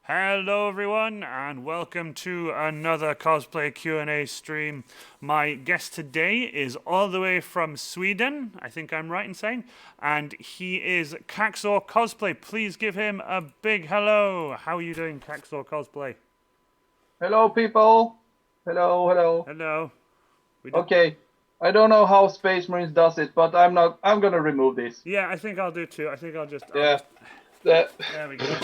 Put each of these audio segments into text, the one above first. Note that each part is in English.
Hello everyone and welcome to another cosplay Q&A stream. My guest today is all the way from Sweden, I think I'm right in saying, and he is Kakxors Cosplay. Please give him a big hello. How are you doing, Kakxors Cosplay? Hello, people. Hello, hello. Hello. We did. Okay, I don't know how Space Marines does it, but I'm not. I'm gonna remove this. Yeah, I think I'll do too. I think I'll just Yeah, that, there we go.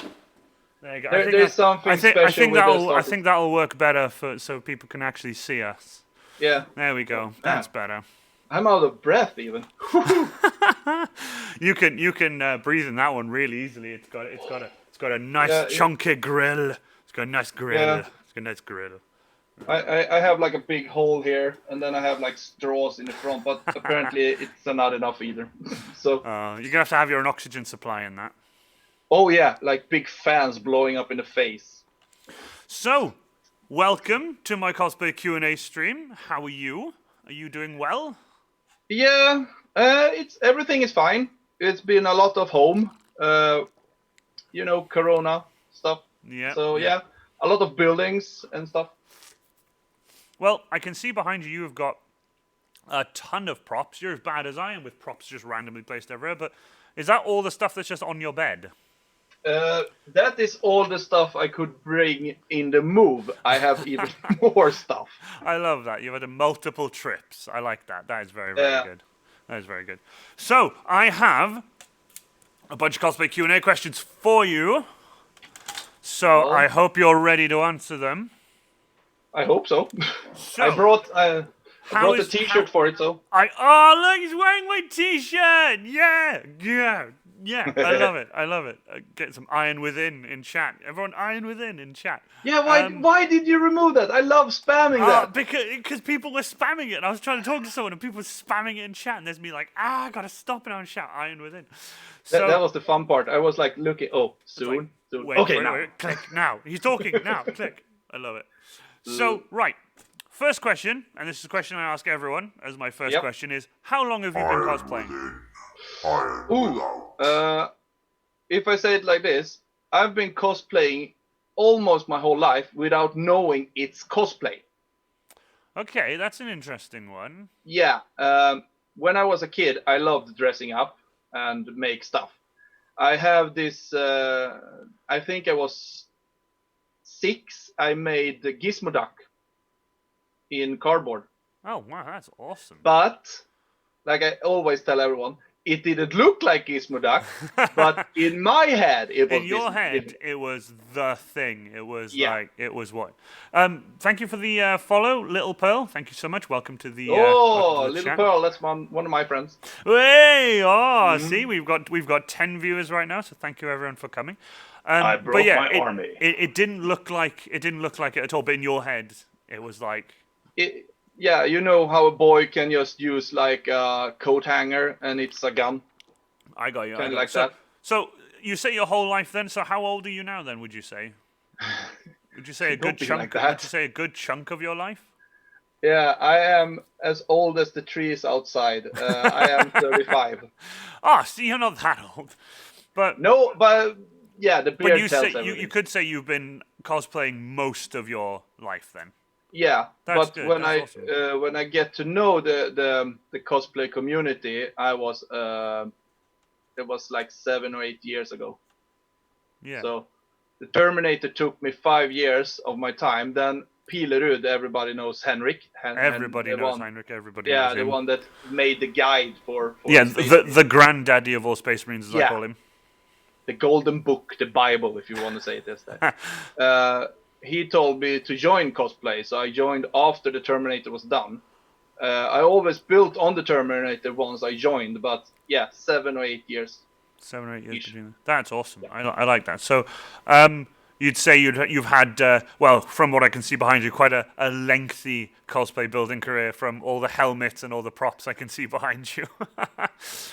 There you go. there's something special with the I socket. think that'll work better for so people can actually see us. Yeah. There we Oh, go. damn. That's better. I'm out of breath even. You can breathe in that one really easily. It's got a nice Yeah, yeah, chunky grill. It's got a nice grill. yeah. It's got a nice grill. I have like a big hole here, and then I have like straws in the front, but apparently it's not enough either. So, You're gonna have to have your own oxygen supply in that. oh yeah, like big fans blowing up in the face. So, welcome to my cosplay Q&A stream. How are you? Are you doing well? Yeah, it's everything is fine. It's been a lot of home. Uh, Corona stuff. Yeah, So yeah. yeah, a lot of buildings and stuff. Well, I can see behind you you've got a ton of props. You're as bad as I am with props just randomly placed everywhere. But is that all the stuff that's just on your bed? That is all the stuff I could bring in the move. I have even more stuff. I love that. You've had multiple trips. I like that. That is very, very Uh, good. That is very good. So, I have a bunch of cosplay Q&A questions for you. So, I well, hope you're ready to answer them. I hope so. I So, brought I how brought a is T-shirt how for it. So look, he's wearing my t-shirt. Yeah. Yeah. Yeah, I love it. I love it. Get some iron within in chat. Everyone iron within in chat. yeah, why did you remove that? I love spamming that. Because people were spamming it, and I was trying to talk to someone, and people were spamming it in chat, and there's me like, I gotta stop it now and shout iron within. That So was the fun part. I was like looking. Oh, it's like, soon. wait Okay, for it, now. wait, click now. He's talking now. Click. I love it. So right, first question, and this is a question I ask everyone as my first Yep. question is, how long have you been cosplaying? Ooh. If I say it like this, I've been cosplaying almost my whole life without knowing it's cosplay. Okay, that's an interesting one. Yeah. When I was a kid, I loved dressing up and make stuff. I have this. I think I was 6. I made the Gizmo Duck in cardboard, Oh wow, that's awesome. but like I always tell everyone, it didn't look like Gizmo Duck, but in my head, it In was your Gizmo. head, it was the thing. It was Yeah. like it was what. Thank you for the follow, Little Pearl. Thank you so much. Welcome to Oh, the Little chat. Pearl, that's one of my friends. Hey, oh, see, Mhm. we've got 10 viewers right now. So thank you everyone for coming. I But brought yeah, my army. it didn't look like it at all. But in your head, it was like Yeah, you know how a boy can just use like a coat hanger and it's a gun, I got you. I kind of got you. like So that. so you say your whole life then. So how old are you now then? Would you say? Would you say a good Don't be like chunk? Would you that. say a good chunk of your life? Yeah, I am as old as the trees outside. I am 35. Ah, see, you're not that old. But No, but yeah, the but beard you say tells you everything. could say you've been cosplaying most of your life then. Yeah, That's but good. That's awesome. when I get to know the cosplay community, it was like 7 or 8 years ago. Yeah. So the Terminator took me 5 years of my time. Then Pilerud, everybody knows Henrik, and Everybody the knows one, Heinrich. Everybody knows yeah, the him. one that made the guide for Yeah, Space the Marines. granddaddy of all Space Marines, as I Yeah, call him. the Golden Book, the Bible, if you want to say it as that. He told me to join cosplay, so I joined after the Terminator was done. I always built on the Terminator once I joined, but yeah, 7 or 8 years 7 or 8 years ish. between them. That's awesome. Yeah. I like that. So, you'd say you've had well, from what I can see behind you, quite a lengthy cosplay building career from all the helmets and all the props I can see behind you.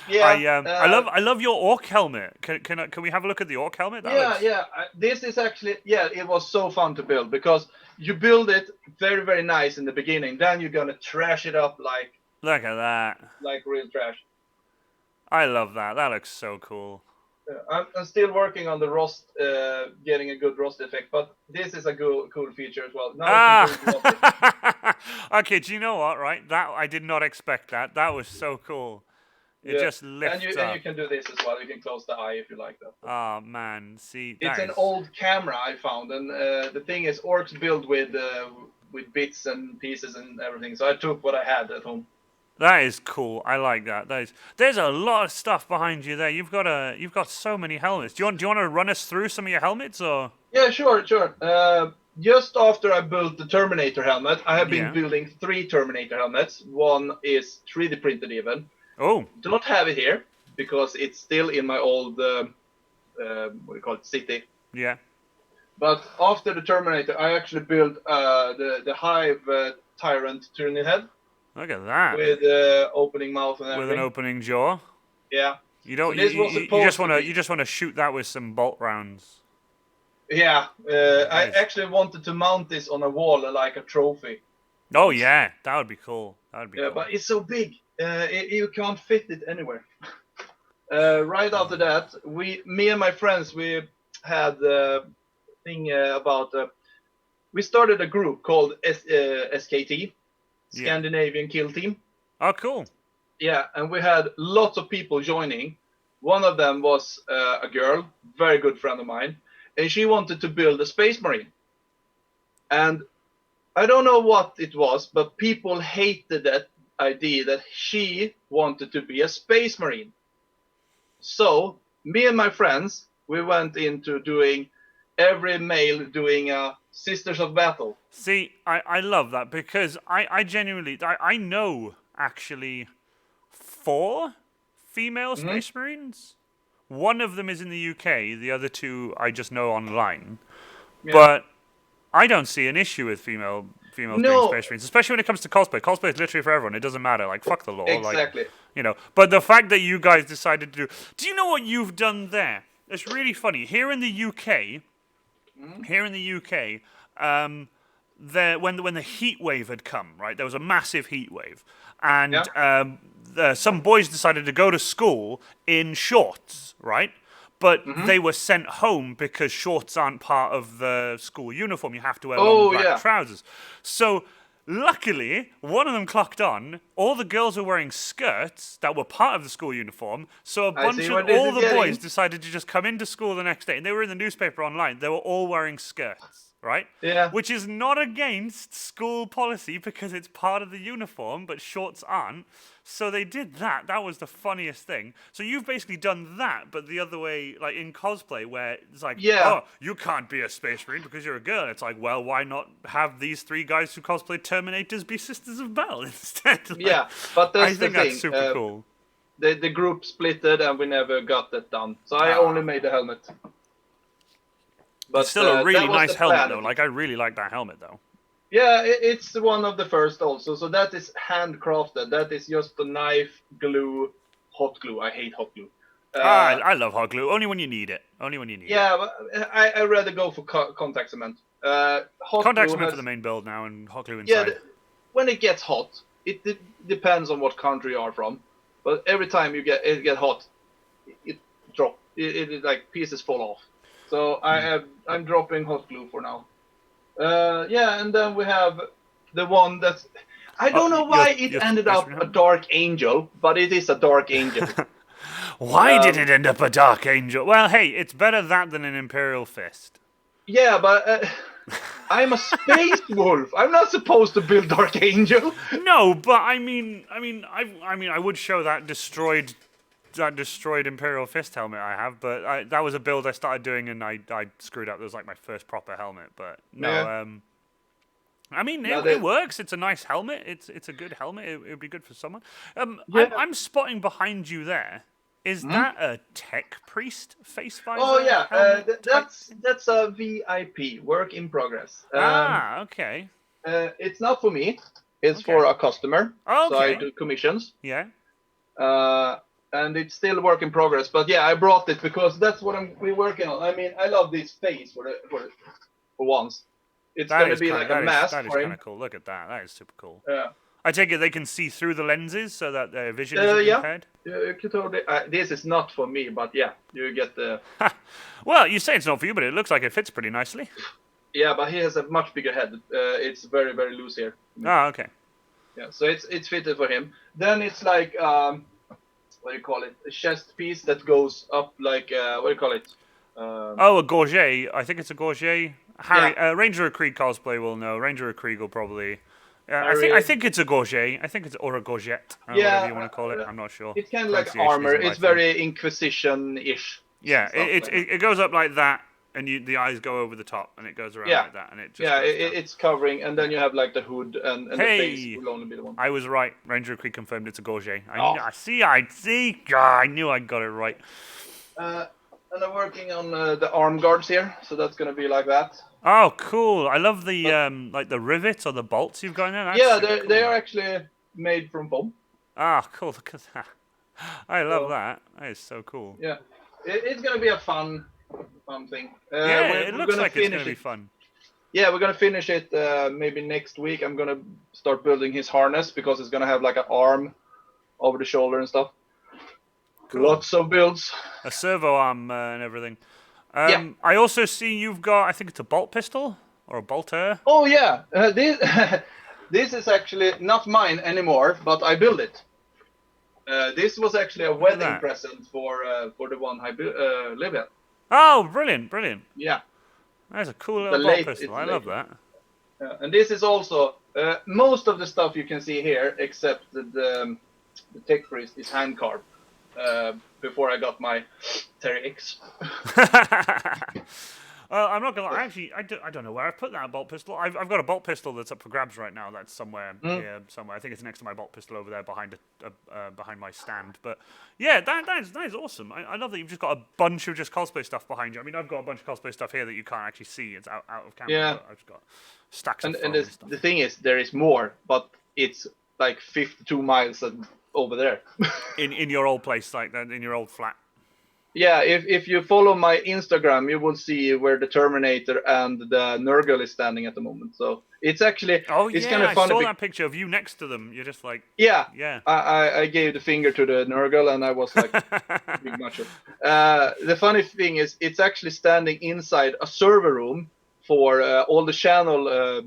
Yeah, I love your orc helmet. Can we have a look at the orc helmet? That yeah, looks yeah. This is actually, yeah, it was so fun to build because you build it very, very nice in the beginning. Then you're gonna trash it up look at that. like real trash. I love that. That looks so cool. I'm still working on the rust, getting a good rust effect, but this is a cool feature as well. Now you can build water. Ah! Okay, do you know what, right? That I did not expect that. That was so cool. It Yeah, just lifts and you up. can do this as well. You can close the eye if you like that. Oh, man. See, It's that an is... old camera I found, and the thing is, orcs build with bits and pieces and everything. So I took what I had at home. That is cool. I like that. There's a lot of stuff behind you there. You've got so many helmets. Do you want to run us through some of your helmets or? Yeah, sure, sure. Just after I built the Terminator helmet, I have been Yeah. building 3 Terminator helmets. One is 3D printed even. Oh. Don't have it here because it's still in my old what do you call it, city. Yeah. But after the Terminator, I actually built the Hive Tyrant turning head Look at that. with opening mouth and With an everything. opening jaw. Yeah. You So don't. this was You just supposed to want to. be. You just want to shoot that with some bolt rounds. Yeah. I Nice. actually wanted to mount this on a wall like a trophy. Oh yeah, that would be cool. That would be Yeah, cool. but it's so big. You can't fit it anywhere. Right after that, me and my friends, we had a thing about. We started a group called SKT, Yeah. Scandinavian Kill Team. Oh, cool. Yeah, and we had lots of people joining. One of them was a girl, very good friend of mine, and she wanted to build a space marine. And I don't know what it was, but people hated that idea that she wanted to be a space marine. So me and my friends, we went into doing every male doing a Sisters of Battle. See, I love that because I genuinely I know actually 4 female Mm-hmm. space marines. One of them is in the UK. The other 2 I just know online. Yeah. But I don't see an issue with females being No. space marines, especially when it comes to cosplay. Cosplay is literally for everyone. It doesn't matter. Like fuck the law. Exactly. Like, But the fact that you guys decided to do. Do you know what you've done there? It's really funny. Here in the UK. Here in the UK. When the heat wave had come, right? There was a massive heat wave, and some boys decided to go to school in shorts, right? But they were sent home because shorts aren't part of the school uniform. You have to wear long black trousers. So luckily, one of them clocked on. All the girls were wearing skirts that were part of the school uniform. So all the boys decided to just come into school the next day, and they were in the newspaper online. They were all wearing skirts. Right? Yeah. Which is not against school policy because it's part of the uniform, but shorts aren't. So they did that. That was the funniest thing. So you've basically done that, but the other way, like in cosplay, where it's like, oh, you can't be a space marine because you're a girl. It's like, well, why not have these 3 guys who cosplay Terminators be Sisters of Battle instead? Yeah, but that's I think the thing. that's super cool. The group splitted and we never got that done. So I only made the helmet. But it's still a really nice helmet, though. Like, I really like that helmet, though. Yeah, it's one of the first also. So that is handcrafted. That is just a knife, glue, hot glue. I hate hot glue. I love hot glue. Only when you need it. Only when you need it. Yeah, but I rather go for contact cement. Contact cement for the main build now and hot glue inside. Yeah, when it gets hot, it depends on what country you are from. But every time it get hot, it drop. It like pieces fall off. So I'm dropping hot glue for now. Yeah, and then we have the one that's. I don't know why it ended up a Dark Angel, but it is a Dark Angel. Why did it end up a Dark Angel? Well, hey, it's better that than an Imperial Fist. Yeah, but I'm a space wolf. I'm not supposed to build Dark Angel. No, but I would show that destroyed Imperial Fist helmet I have, but that was a build I started doing and I screwed up. That was like my first proper helmet, but no. Yeah. It works. It's a nice helmet. It's a good helmet. It would be good for someone. I'm spotting behind you there. Is that a tech priest face visor? Oh yeah, that's a VIP, work in progress. Okay. It's not for me. It's for a customer. Okay. So I do commissions. Yeah. And it's still work in progress. But yeah, I brought it because that's what we're working on. I mean, I love this face for once. It's going to be like a mask that is for him. kind of cool. Look at that. That is super cool. Yeah. I take it they can see through the lenses so that their vision isn't impaired? Yeah, you can totally. This is not for me, but yeah, you get the. Well, you say it's not for you, but it looks like it fits pretty nicely. Yeah, but he has a much bigger head. It's very, very loose here. Oh, okay. Yeah, so it's fitted for him. Then it's like what do you call it? A chest piece that goes up like what do you call it? Oh, a gorget. I think it's a gorget. Ranger of Krieg cosplay will know. Ranger of Krieg will probably. I think it's a gorget. I think it's or a gorget. Whatever you want to call it. I'm not sure. It's kind of like armor. It's very Inquisition-ish. Yeah, it goes up like that, and the eyes go over the top, and it goes around like that, and it just it's covering, and then you have like the hood and the face will only be the one. I was right. Ranger of Krieg confirmed it's a gorget. I see. I knew I got it right. And I'm working on the arm guards here, so that's gonna be like that. Oh, cool! I love the like the rivets or the bolts you've got in there. That's they are actually made from foam. Ah, cool! Look at that. I love that. That is so cool. Yeah, it's gonna be a fun thing. It looks like it's gonna be fun. Yeah, we're gonna finish it maybe next week. I'm gonna start building his harness because it's gonna have like an arm over the shoulder and stuff. Cool. Lots of builds. A servo arm and everything. I also see you've got, I think it's a bolt pistol or a bolter. Oh yeah, this is actually not mine anymore, but I built it. This was actually a wedding present for the one I live in. Oh, brilliant! Yeah, that's a cool little bolt pistol. I love that. And this is also most of the stuff you can see here, except the tech priest, is hand carved. Before I got my Terry X. I'm not gonna lie. Actually, I don't know where I put that bolt pistol. I've got a bolt pistol that's up for grabs right now. That's somewhere here, somewhere. I think it's next to my bolt pistol over there behind behind my stand. But yeah, that is awesome. I love that you've just got a bunch of just cosplay stuff behind you. I mean, I've got a bunch of cosplay stuff here that you can't actually see. It's out of camera. Yeah. But I've just got stacks of and the thing is, there is more, but it's like 52 miles over there. in your old place, like that, in your old flat. Yeah, if you follow my Instagram, you will see where the Terminator and the Nurgle is standing at the moment. So it's actually it's kind of funny. I saw that picture of you next to them. You're just like yeah. I gave the finger to the Nurgle and I was like big macho. The funny thing is, it's actually standing inside a server room for all the channel. What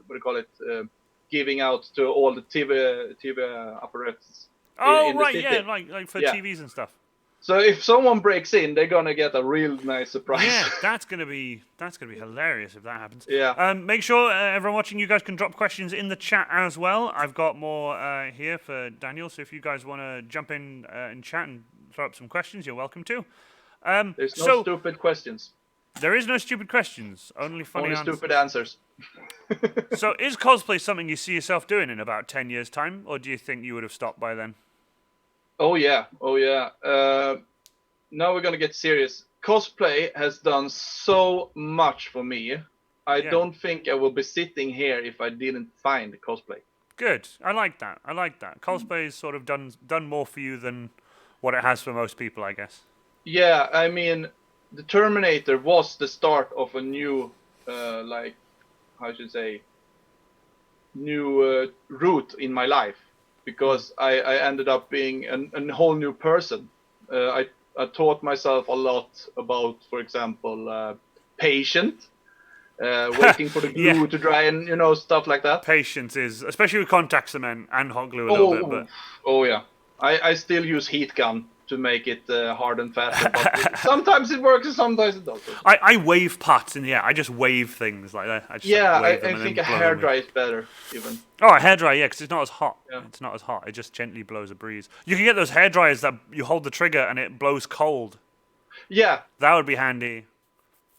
do you call it? Giving out to all the TV apparatus. Oh, right, yeah, like for TVs and stuff. So if someone breaks in, they're gonna get a real nice surprise. Yeah, that's gonna be hilarious if that happens. Yeah. Make sure everyone watching, you guys can drop questions in the chat as well. I've got more here for Daniel, so if you guys want to jump in chat and throw up some questions, you're welcome to. There's no stupid questions. There is no stupid questions, only funny answers. Only stupid answers. So is cosplay something you see yourself doing in about 10 years' time, or do you think you would have stopped by then? Oh yeah. Now we're gonna get serious. Cosplay has done so much for me. I don't think I will be sitting here if I didn't find cosplay. Good. I like that. Cosplay has sort of done more for you than what it has for most people, I guess. Yeah, I mean, the Terminator was the start of a new, new route in my life, because I ended up being a whole new person. I taught myself a lot about, for example, patient, waiting for the glue to dry, and stuff like that. Patience is, especially with contact cement and hot glue a little bit. But oh yeah, I still use heat gun to make it hard and fast. But sometimes it works and sometimes it doesn't. I wave pots in the air. I just wave things like that. I think a hairdryer is better even. Oh, a hairdryer, yeah, because it's not as hot. Yeah. It's not as hot. It just gently blows a breeze. You can get those hairdryers that you hold the trigger and it blows cold. Yeah, that would be handy.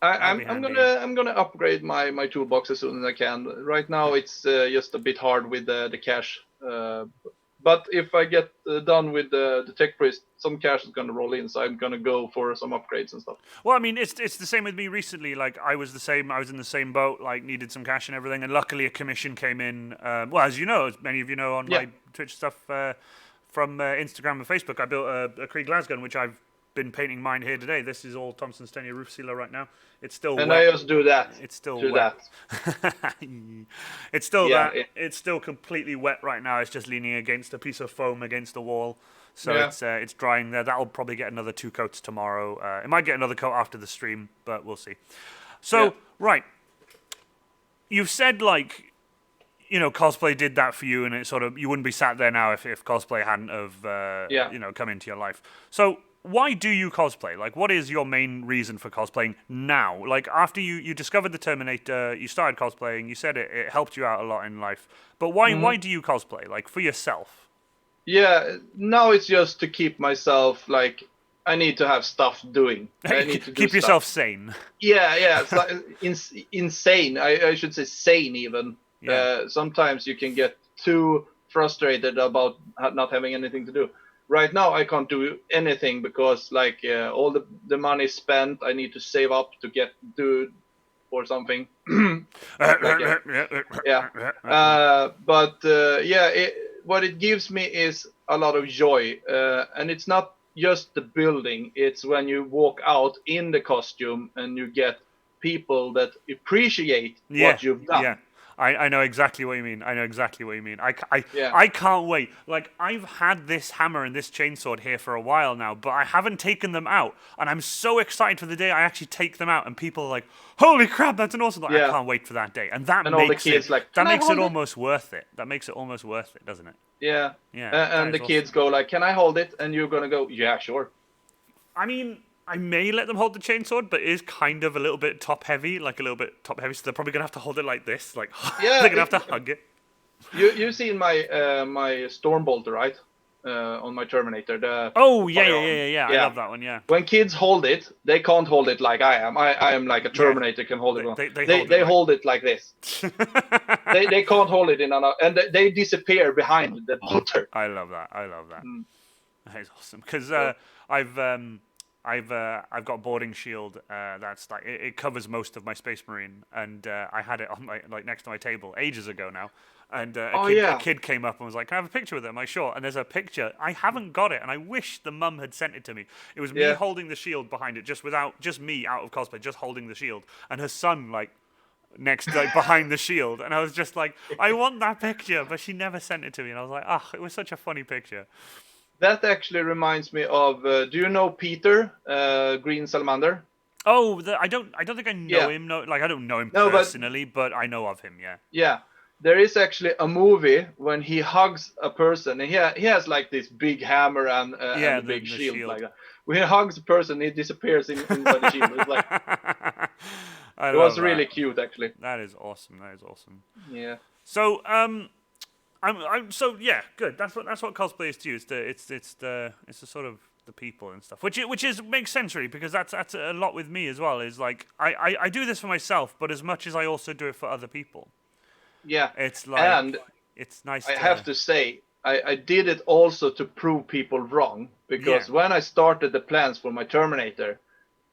I'm gonna upgrade my toolbox as soon as I can. Right now it's just a bit hard with the cash. But if I get done with the tech priest, some cash is going to roll in, so I'm going to go for some upgrades and stuff. Well, I mean, it's the same with me recently. Like, I was the same. I was in the same boat, like, needed some cash and everything, and luckily a commission came in. Well, as you know, as many of you know on my Twitch stuff from Instagram and Facebook, I built a Krieg las gun, which I've been painting mine here today. This is all Thompson Stenia roof sealer right now. It's still And wet. I just do that. It's still to wet. that. It's still Yeah, that. It's still completely wet right now. It's just leaning against a piece of foam against the wall. So Yeah. it's drying there. That'll probably get another 2 coats tomorrow. It might get another coat after the stream, but we'll see. So, Yeah. right. You've said, like, you know, cosplay did that for you, and it sort of, you wouldn't be sat there now if cosplay hadn't have, Yeah. you know, come into your life. So, why do you cosplay? Like, what is your main reason for cosplaying now? Like, after you discovered the Terminator, you started cosplaying, you said it helped you out a lot in life. But why do you cosplay? Like, for yourself? Yeah, now it's just to keep myself like I need to have stuff doing. I need to do Keep yourself stuff. sane. Yeah. It's like insane. I should say sane even. Yeah. Sometimes you can get too frustrated about not having anything to do. Right now I can't do anything because like all the money spent. I need to save up to do or something. Yeah. What it gives me is a lot of joy, and it's not just the building. It's when you walk out in the costume and you get people that appreciate what you've done. Yeah. I know exactly what you mean. Yeah. I can't wait. Like, I've had this hammer and this chainsaw here for a while now, but I haven't taken them out. And I'm so excited for the day I actually take them out and people are like, holy crap, that's an awesome... I can't wait for that day. And that and makes all the kids it, like, that makes it almost worth it. That makes it almost worth it, doesn't it? Yeah. Yeah. And the kids go like, can I hold it? And you're going to go, yeah, sure. I mean, I may let them hold the chainsaw, but it is kind of a little bit top heavy, so they're probably gonna have to hold it like this, like they're gonna have to hug it. You've seen my my Stormbolter, right? On my Terminator. Yeah. I love that one. Yeah. When kids hold it, they can't hold it like I am. I am like a Terminator can hold it. They hold it like this. they can't hold it in another, and they disappear behind the bolter. I love that. Mm. That is awesome because I've got boarding shield that's like it covers most of my Space Marine, and I had it on my next to my table ages ago now. And a kid came up and was like, "Can I have a picture with it?" I'm sure. And there's a picture. I haven't got it, and I wish the mum had sent it to me. It was me holding the shield behind it, just me out of cosplay, just holding the shield, and her son next behind the shield, and I was just like, I want that picture, but she never sent it to me, and I was like, it was such a funny picture. That actually reminds me of. Do you know Peter, Green Salamander? Oh, I don't think I know him. No, I don't know him personally, but I know of him. Yeah. Yeah. There is actually a movie when he hugs a person, and he has like this big hammer and a big shield like that. When he hugs a person, he disappears inside the shield. It's like it was really cute, actually. That is awesome. Yeah. So good. That's what cosplay is to you. It's the sort of the people and stuff, which makes sense really, because that's a lot with me as well. Is like I do this for myself, but as much as I also do it for other people. Yeah, it's like, and it's nice. I have to say, I did it also to prove people wrong, because when I started the plans for my Terminator,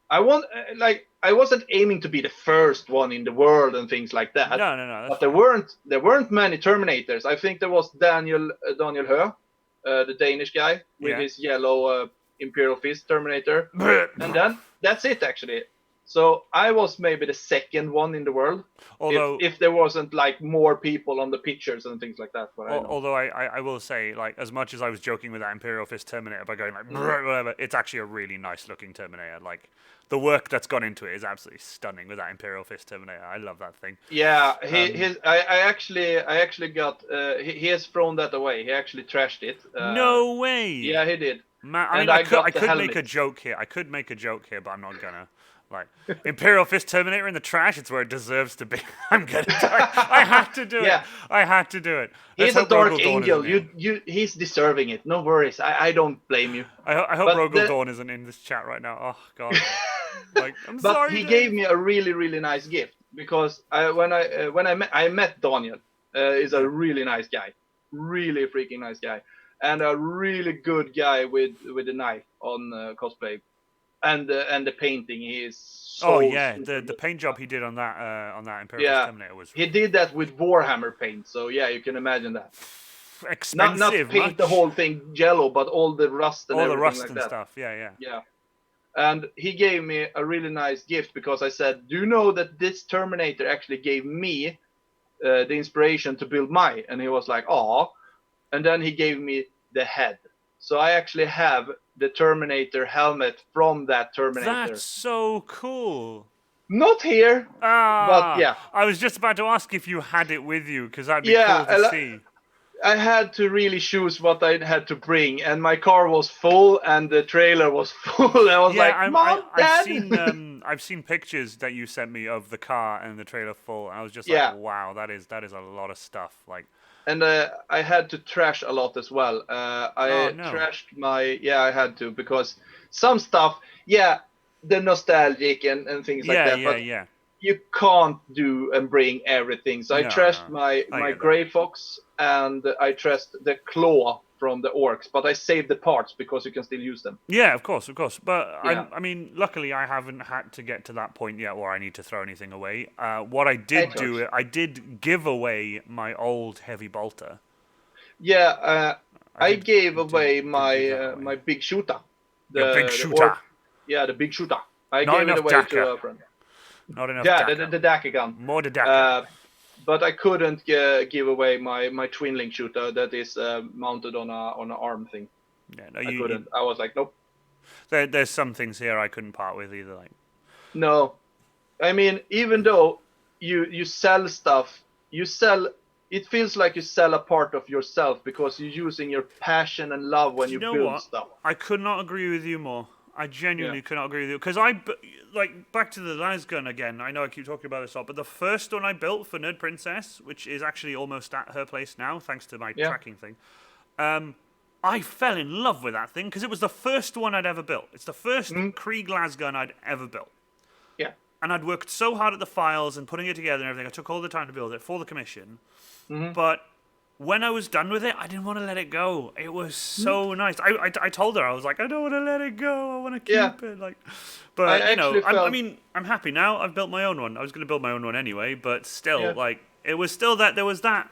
I wasn't aiming to be the first one in the world and things like that. No. But there weren't many Terminators. I think there was Daniel Hö, the Danish guy with his yellow Imperial Fist Terminator, and then that's it actually. So I was maybe the second one in the world, although if there wasn't like more people on the pictures and things like that. Although I will say, like, as much as I was joking with that Imperial Fist Terminator by going like whatever, it's actually a really nice looking Terminator. Like, the work that's gone into it is absolutely stunning with that Imperial Fist Terminator. I love that thing. Yeah, I actually got he has thrown that away. He actually trashed it. No way. Yeah, he did. I could make a joke here. But I'm not gonna. Like, Imperial Fist Terminator in the trash, it's where it deserves to be. I'm gonna do it. I had to do it. I had to do it. He's a dark angel. He's deserving it. No worries. I don't blame you. I hope Rogel Dawn isn't in this chat right now. Oh god. I'm sorry. But he gave me a really, really nice gift, because when I met Daniel, he's a really nice guy, really freaking nice guy, and a really good guy with a knife on cosplay. And the painting, he is so the paint job he did on that Imperial Terminator was. He did that with Warhammer paint, so you can imagine that. Expensive. Not paint the whole thing yellow, but all the rust and everything like that. Stuff. Yeah. Yeah. And he gave me a really nice gift because I said, "Do you know that this Terminator actually gave me the inspiration to build my?" And he was like, "Aw." And then he gave me the head. So I actually have the Terminator helmet from that Terminator. That's so cool. Not here, but yeah. I was just about to ask if you had it with you, because that'd be Yeah, cool to see. I had to really choose what I had to bring, and my car was full, and the trailer was full. I was like, "Mom, Dad." I've seen pictures that you sent me of the car and the trailer full. And I was just Yeah. like, wow, that is a lot of stuff. Like, And I had to trash a lot as well. I trashed my I had to, because some stuff, the nostalgic and things like that. But you can't do and bring everything. So I trashed my Grey Fox, and I trashed the claw from the orcs, but I saved the parts because you can still use them. Yeah, of course. But I mean, luckily I haven't had to get to that point yet where I need to throw anything away. What I did do, I did give away my old heavy bolter. Yeah, I gave away my big shooter. The big shooter. The big shooter. I gave it away to a friend. Not enough. The Daka gun. More the Daka. But I couldn't give away my twin link shooter that is mounted on an arm thing. Yeah, no, I couldn't. I was like, nope. There's some things here I couldn't part with either. Like, no, I mean, even though you sell stuff, it feels like you sell a part of yourself because you're using your passion and love when you build stuff. I could not agree with you more. I genuinely could not agree with you, because back to the lasgun again. I know I keep talking about this a lot, but the first one I built for Nerd Princess, which is actually almost at her place now, thanks to my tracking thing, I fell in love with that thing because it was the first one I'd ever built. It's the first Krieg lasgun I'd ever built. Yeah. And I'd worked so hard at the files and putting it together and everything. I took all the time to build it for the commission. But when I was done with it, I didn't want to let it go. It was so nice. I told her, I was like, I don't want to let it go. I want to keep it. Like, but I'm happy now. I've built my own one. I was going to build my own one anyway, but still, it was still that there was that.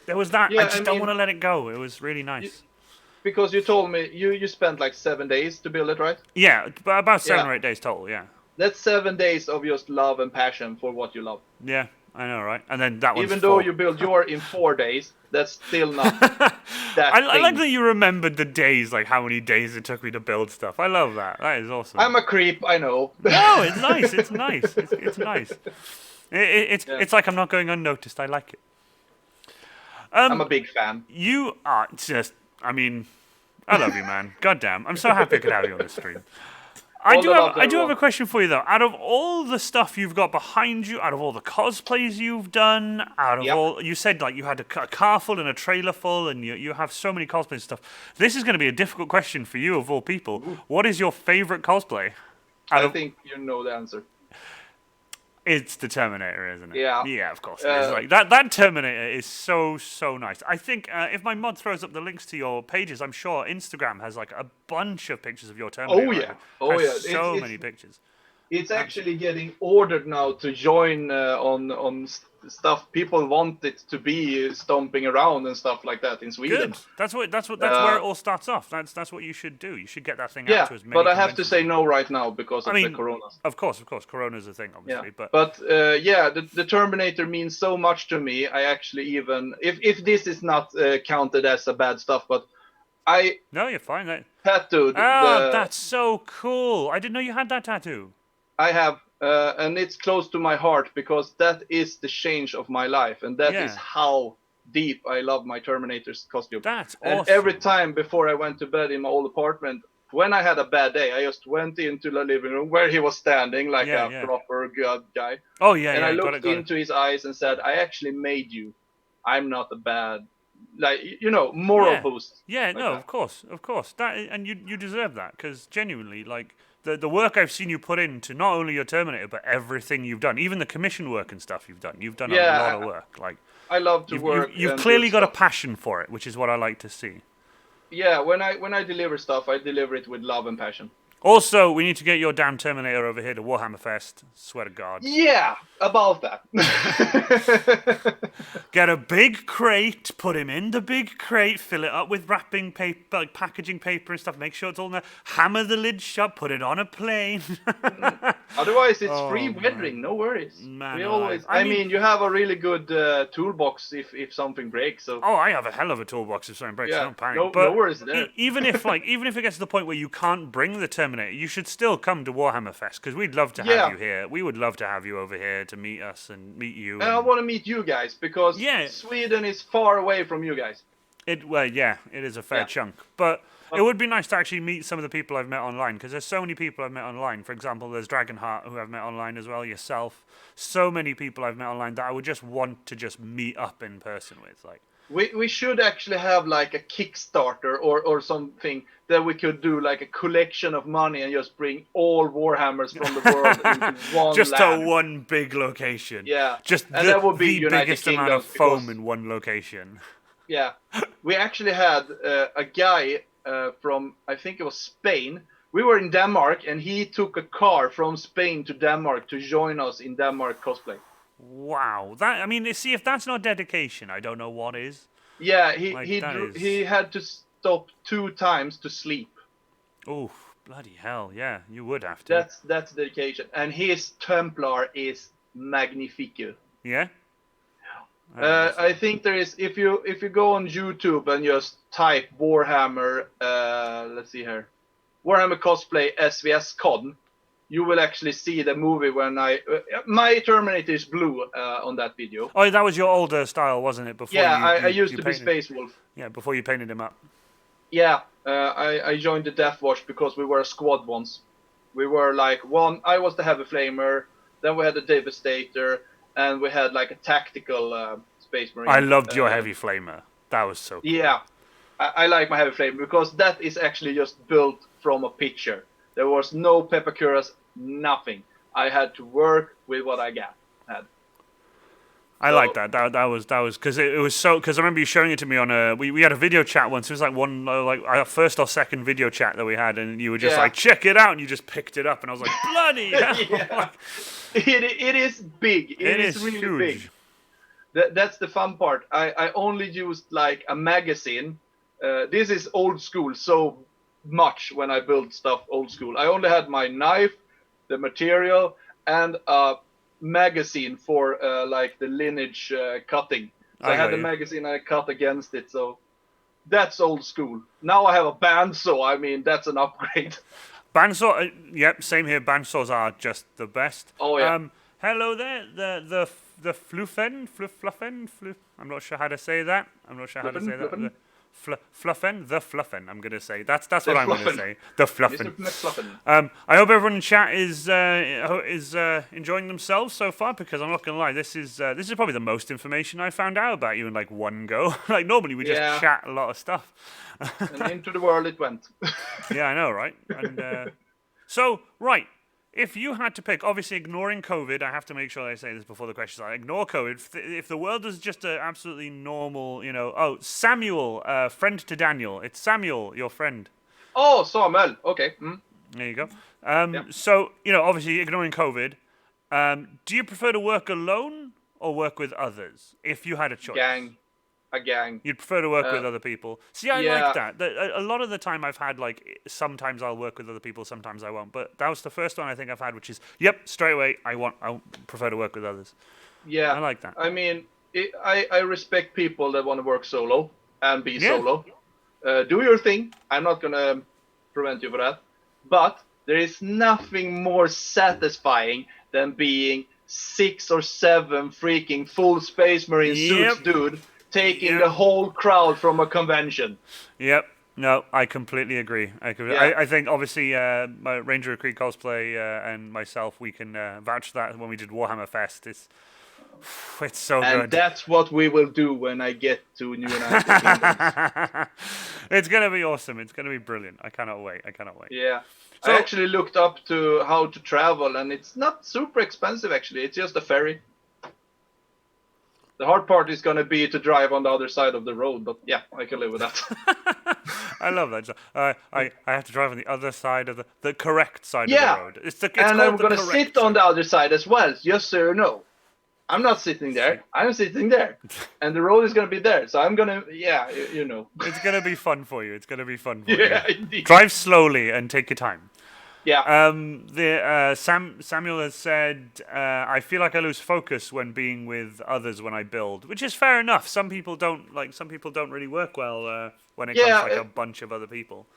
I just don't want to let it go. It was really nice. Because you told me you spent like 7 days to build it, right? Yeah, about 7 or 8 days total. Yeah. That's 7 days of just love and passion for what you love. Yeah. I know, right? And then that one's even though you build yours in 4 days, that's still not that I like that you remembered the days, like how many days it took me to build stuff. I love that. That is awesome. I'm a creep, I know. No, it's nice. It's nice. It's nice. It's like I'm not going unnoticed. I like it. I'm a big fan. You are just, I mean, I love you, man. Goddamn. I'm so happy I could have you on the stream. I do have a question for you, though. Out of all the stuff you've got behind you, out of all the cosplays you've done, out of all... You said, like, you had a car full and a trailer full, and you have so many cosplays and stuff. This is going to be a difficult question for you, of all people. Ooh. What is your favorite cosplay? I think you know the answer. It's the Terminator, isn't it? Yeah. Yeah, of course it is. Like, that Terminator is so nice. I think if my mod throws up the links to your pages, I'm sure Instagram has like a bunch of pictures of your Terminator. Oh yeah. So many pictures. It's actually getting ordered now to join on stuff. People want it to be stomping around and stuff like that in Sweden. Good. That's where it all starts off. That's what you should do. You should get that thing out to as many. But I have to say no right now because of the corona. Of course, Corona's a thing, obviously. Yeah. But the Terminator means so much to me. I actually even if this is not counted as a bad stuff, but No, you're fine. Tattooed. That's so cool. I didn't know you had that tattoo. I have, and it's close to my heart because that is the change of my life, and that is how deep I love my Terminator's costume. That's awesome. And every time before I went to bed in my old apartment, when I had a bad day, I just went into the living room where he was standing like a proper good guy. Oh yeah, and I looked into his eyes and said, "I actually made you. I'm not a bad." Like, moral boost. Yeah, like no, that. Of course. That, and you deserve that, because genuinely, like, the work I've seen you put into not only your Terminator, but everything you've done, even the commission work and stuff you've done a lot of work. Like, I love to work. You've clearly got a passion for it, which is what I like to see. Yeah, when I deliver stuff, I deliver it with love and passion. Also, we need to get your damn Terminator over here to Warhammer Fest. Swear to God. Yeah, about that. Get a big crate, put him in the big crate, fill it up with wrapping paper, like packaging paper and stuff. Make sure it's all in there. Hammer the lid shut. Put it on a plane. Otherwise, it's free weathering. No worries. Man We alive. always. I I mean- mean, you have a really good toolbox if something breaks. So Oh, I have a hell of a toolbox if something breaks. Yeah, Don't panic. no But worries there. even if it gets to the point where you can't bring the Terminator, you should still come to Warhammer Fest because we'd love to have Yeah. you here. We would love to have you over here to meet us and meet you. and I want to meet you guys because Yeah. Sweden is far away from you guys. It is a fair Yeah. chunk, but it would be nice to actually meet some of the people I've met online because there's so many people I've met online. For example, there's Dragonheart who I've met online as well. Yourself, so many people I've met online that I would just want to just meet up in person with. Like, We should actually have like a Kickstarter or something that we could do like a collection of money and just bring all Warhammers from the world into one just land. to one big location. Yeah. Just And the, that would be the United biggest amount Kingdom of foam because- in one location. Yeah, we actually had a guy from I think it was Spain. We were in Denmark, and he took a car from Spain to Denmark to join us in Denmark cosplay. Wow, see, if that's not dedication, I don't know what is. Yeah, Like, he that is- he had to stop 2 times to sleep. Oh, bloody hell! Yeah, you would have to. That's dedication, and his Templar is magnifique. Yeah. I think there is if you go on YouTube and just type Warhammer, let's see here, Warhammer cosplay SVS Con, you will actually see the movie when my Terminator is blue on that video. Oh, that was your older style, wasn't it? Before Yeah, you, I used you to be painted- Space Wolf. Yeah, before you painted him up. Yeah, I joined the Death Watch because we were a squad once. We were like I was the Heavy Flamer, then we had the Devastator, and we had like a tactical Space Marine. I loved your heavy flamer. That was so cool. Yeah, I like my Heavy Flamer because that is actually just built from a picture. There was no peppercuras, nothing. I had to work with what I had. I like that. That was because it was so because I remember you showing it to me on a we had a video chat once. It was like one like our first or second video chat that we had, and you were just Yeah. like, check it out, and you just picked it up, and I was like, bloody hell! Yeah. It is big. It is really huge. big. That's the fun part. I only used like a magazine. This is old school so much when I build stuff old school. I only had my knife, the material, and a magazine for like the lineage cutting. So I I had got the you. magazine and I cut against it. So that's old school. Now I have a bandsaw. I mean, that's an upgrade. Bandsaw, yep, same here. Bandsaws are just the best. Oh, yeah. Hello there, the fluffen. I'm not sure how to say that. Fluffen? The fluffen. I'm gonna say that's what I'm gonna fluffen. say. The Mr. fluffen. McFluffin. I hope everyone in chat is enjoying themselves so far because I'm not gonna lie, this is probably the most information I found out about you in like one go. Like normally we just Yeah. chat a lot of stuff. And into the world it went. Yeah, I know, right? And so, right, if you had to pick, obviously ignoring COVID, I have to make sure I say this before the questions are, ignore COVID. If the world is just an absolutely normal, Samuel, friend to Daniel. It's Samuel, your friend. Oh, Samuel. Okay. There you go. Yeah. So, obviously ignoring COVID, do you prefer to work alone or work with others if you had a choice? A gang. You'd prefer to work with other people. See, I yeah. like that. A lot of the time I've had, like, sometimes I'll work with other people, sometimes I won't. But that was the first one I think I've had, which is, yep, straight away, I prefer to work with others. Yeah. I like that. I mean, I respect people that want to work solo and be Yeah. solo. Do your thing. I'm not going to prevent you for that. But there is nothing more satisfying than being 6 or 7 freaking full Space Marine suits, Yep. dude, taking Yep. the whole crowd from a convention. Yep. No, I completely agree. Yeah. I think, obviously, my Ranger Creed Cosplay and myself, we can vouch for that when we did Warhammer Fest. It's so And good. that's what we will do when I get to New United Kingdom. It's going to be awesome. It's going to be brilliant. I cannot wait. Yeah. So- I actually looked up to how to travel, and it's not super expensive, actually. It's just a ferry. The hard part is going to be to drive on the other side of the road, but yeah, I can live with that. I love that. I have to drive on the other side of the correct side of Yeah. the road. It's And called I'm the going to correct sit on side. the other side as well, just so you know. I'm not sitting there. I'm sitting there, and the road is gonna be there. So I'm gonna, you know. It's gonna be fun for you. It's gonna be fun for Yeah, you. indeed. Drive slowly and take your time. Yeah. Samuel has said, I feel like I lose focus when being with others when I build, which is fair enough. Some people don't really work well when it comes to like a bunch of other people.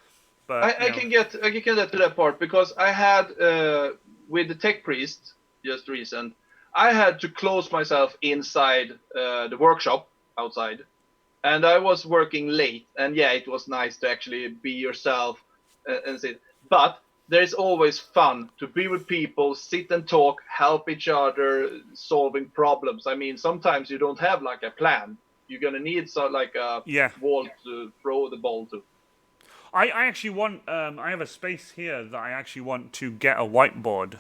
But I can get to that part because I had with the tech priest just recent. I had to close myself inside the workshop outside, and I was working late. And yeah, it was nice to actually be yourself and sit. But there's always fun to be with people, sit and talk, help each other, solving problems. I mean, sometimes you don't have like a plan. You're gonna need like a wall to throw the ball to. I actually want. I have a space here that I actually want to get a whiteboard.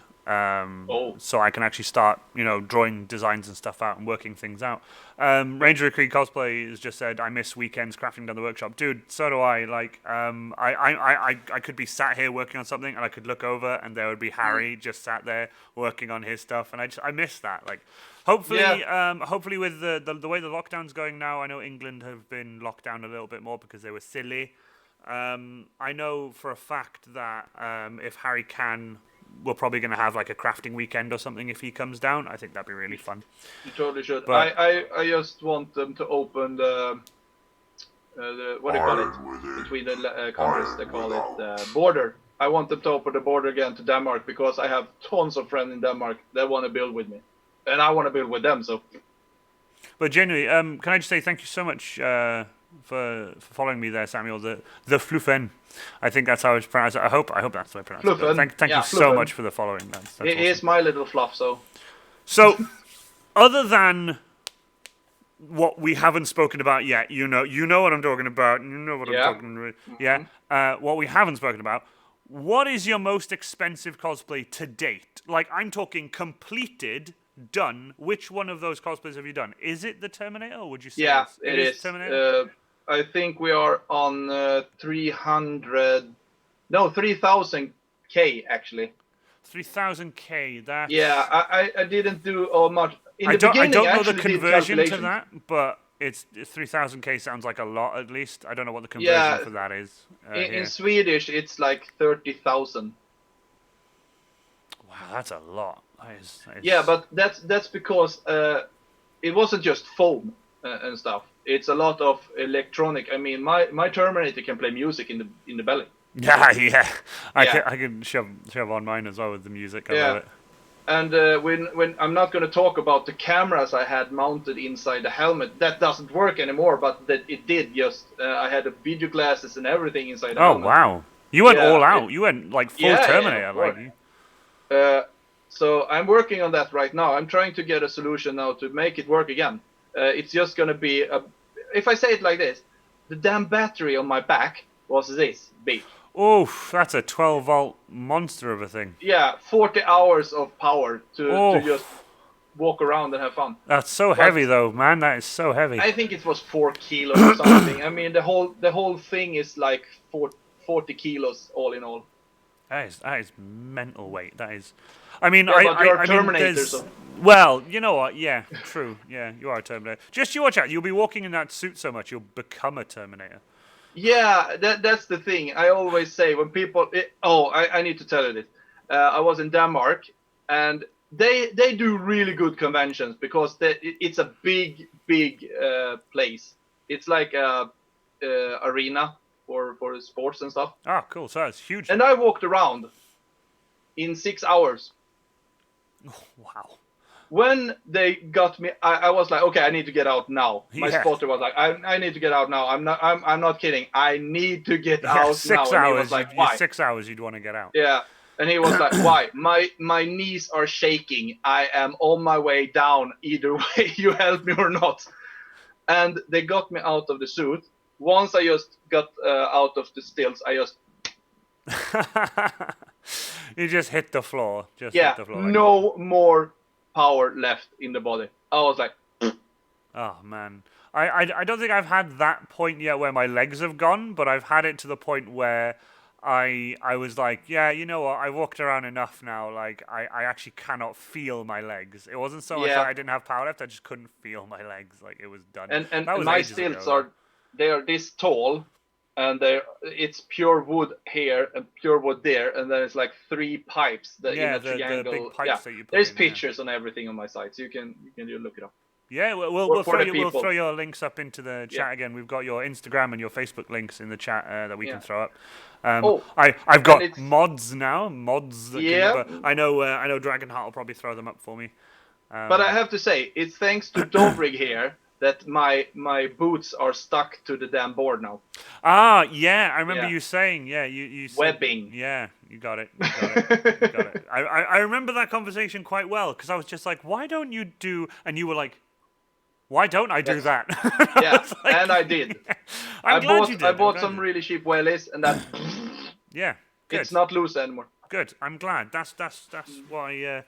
So I can actually start, drawing designs and stuff out and working things out. Ranger Creed Cosplay has just said, I miss weekends crafting down the workshop. Dude, so do I. Like, I could be sat here working on something and I could look over and there would be Harry just sat there working on his stuff. And I miss that. Like, hopefully with the way the lockdown's going now, I know England have been locked down a little bit more because they were silly. I know for a fact that if Harry can, we're probably going to have like a crafting weekend or something if he comes down. I think that'd be really fun. You totally should. But I just want them to open the what do you call it between the countries? They call it border. I want them to open the border again to Denmark because I have tons of friends in Denmark that want to build with me, and I want to build with them. So. But genuinely, can I just say thank you so much for following me there, Samuel. The Fluffen. I think that's how it's pronounced. I hope that's the way it's pronounced. Thank you so much for the following. That's it awesome. Is my little fluff. So, other than what we haven't spoken about yet, you know what I'm talking about. You know what I'm talking about. Yeah. What we haven't spoken about. What is your most expensive cosplay to date? Like, I'm talking completed, done. Which one of those cosplays have you done? Is it the Terminator, or would you say it is Terminator? I think we are on 3,000K actually. 3,000K. That's I didn't do much. I don't know the conversion to that, but it's 3,000K sounds like a lot at least. I don't know what the conversion for that is. In Swedish, it's like 30,000. Wow, that's a lot. That is... Yeah, but that's because it wasn't just foam and stuff. It's a lot of electronic. I mean, my Terminator can play music in the belly. Yeah. I can shove on mine as well with the music. I love it. And when I'm not going to talk about the cameras I had mounted inside the helmet, that doesn't work anymore. But that it did. Just I had the video glasses and everything inside the helmet. Oh wow! You went all out. You went like full Terminator. So I'm working on that right now. I'm trying to get a solution now to make it work again. It's just going to be if I say it like this, the damn battery on my back was this big. Oh, that's a 12-volt monster of a thing. Yeah, 40 hours of power to just walk around and have fun. That's so heavy, though, man. That is so heavy. I think it was 4 kilos or something. I mean, the whole thing is like 40 kilos all in all. That is mental weight. That is. I mean, you're a Terminator. Well, you know what? Yeah, true. Yeah, you are a Terminator. Just you watch out. You'll be walking in that suit so much, you'll become a Terminator. Yeah, that's the thing. I always say when people... I need to tell you this. I was in Denmark, and they do really good conventions because it's a big place. It's like a arena for sports and stuff. Ah, cool. So it's huge. And I walked around in 6 hours. Oh, wow. When they got me, I was like, okay, I need to get out now. My spotter was like, I need to get out now. I'm not kidding. I need to get out 6 now. hours. And he was like, why? 6 hours you'd want to get out. Yeah. And he was like, why? My knees are shaking. I am on my way down. Either way, you help me or not. And they got me out of the suit. Once I just got out of the stills, I just... You just hit the floor. Hit the floor, no more power left in the body. I was like... Oh, man. I don't think I've had that point yet where my legs have gone, but I've had it to the point where I was like, yeah, you know what? I walked around enough now. Like, I actually cannot feel my legs. It wasn't so much that I didn't have power left. I just couldn't feel my legs. Like, it was done. And That was my ages stilts ago, they are this tall, and it's pure wood here and pure wood there, and then it's like 3 pipes that in yeah, a the triangle. big pipes that you put There's in. pictures on everything on my site, so you can just look it up. Yeah, For we'll throw your links up into the chat again. We've got your Instagram and your Facebook links in the chat that we can throw up. I've got mods now. Mods. That I know Dragonheart will probably throw them up for me. But I have to say, it's thanks to Dobrig here that my boots are stuck to the damn board now. Ah, yeah, I remember you saying, you said, webbing. Yeah, you got it. You got it. I remember that conversation quite well because I was just like, why don't you do? And you were like, why don't I do that? And I did. I'm glad you did. I bought some really cheap wellies, and that. Yeah, good. It's not loose anymore. Good. I'm glad. That's why.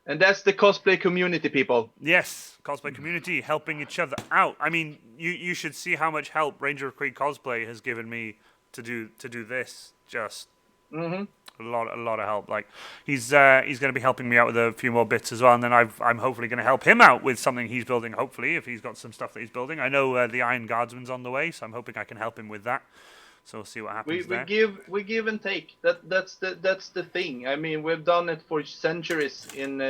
And that's the cosplay community, people. Yes, cosplay community helping each other out. I mean, you should see how much help Ranger of Creed Cosplay has given me to do this. Just a lot of help. Like he's going to be helping me out with a few more bits as well, and then I'm hopefully going to help him out with something he's building. Hopefully, if he's got some stuff that he's building, I know the Iron Guardsman's on the way, so I'm hoping I can help him with that. So we'll see what happens there. We give and take. That's the thing. I mean, we've done it for centuries in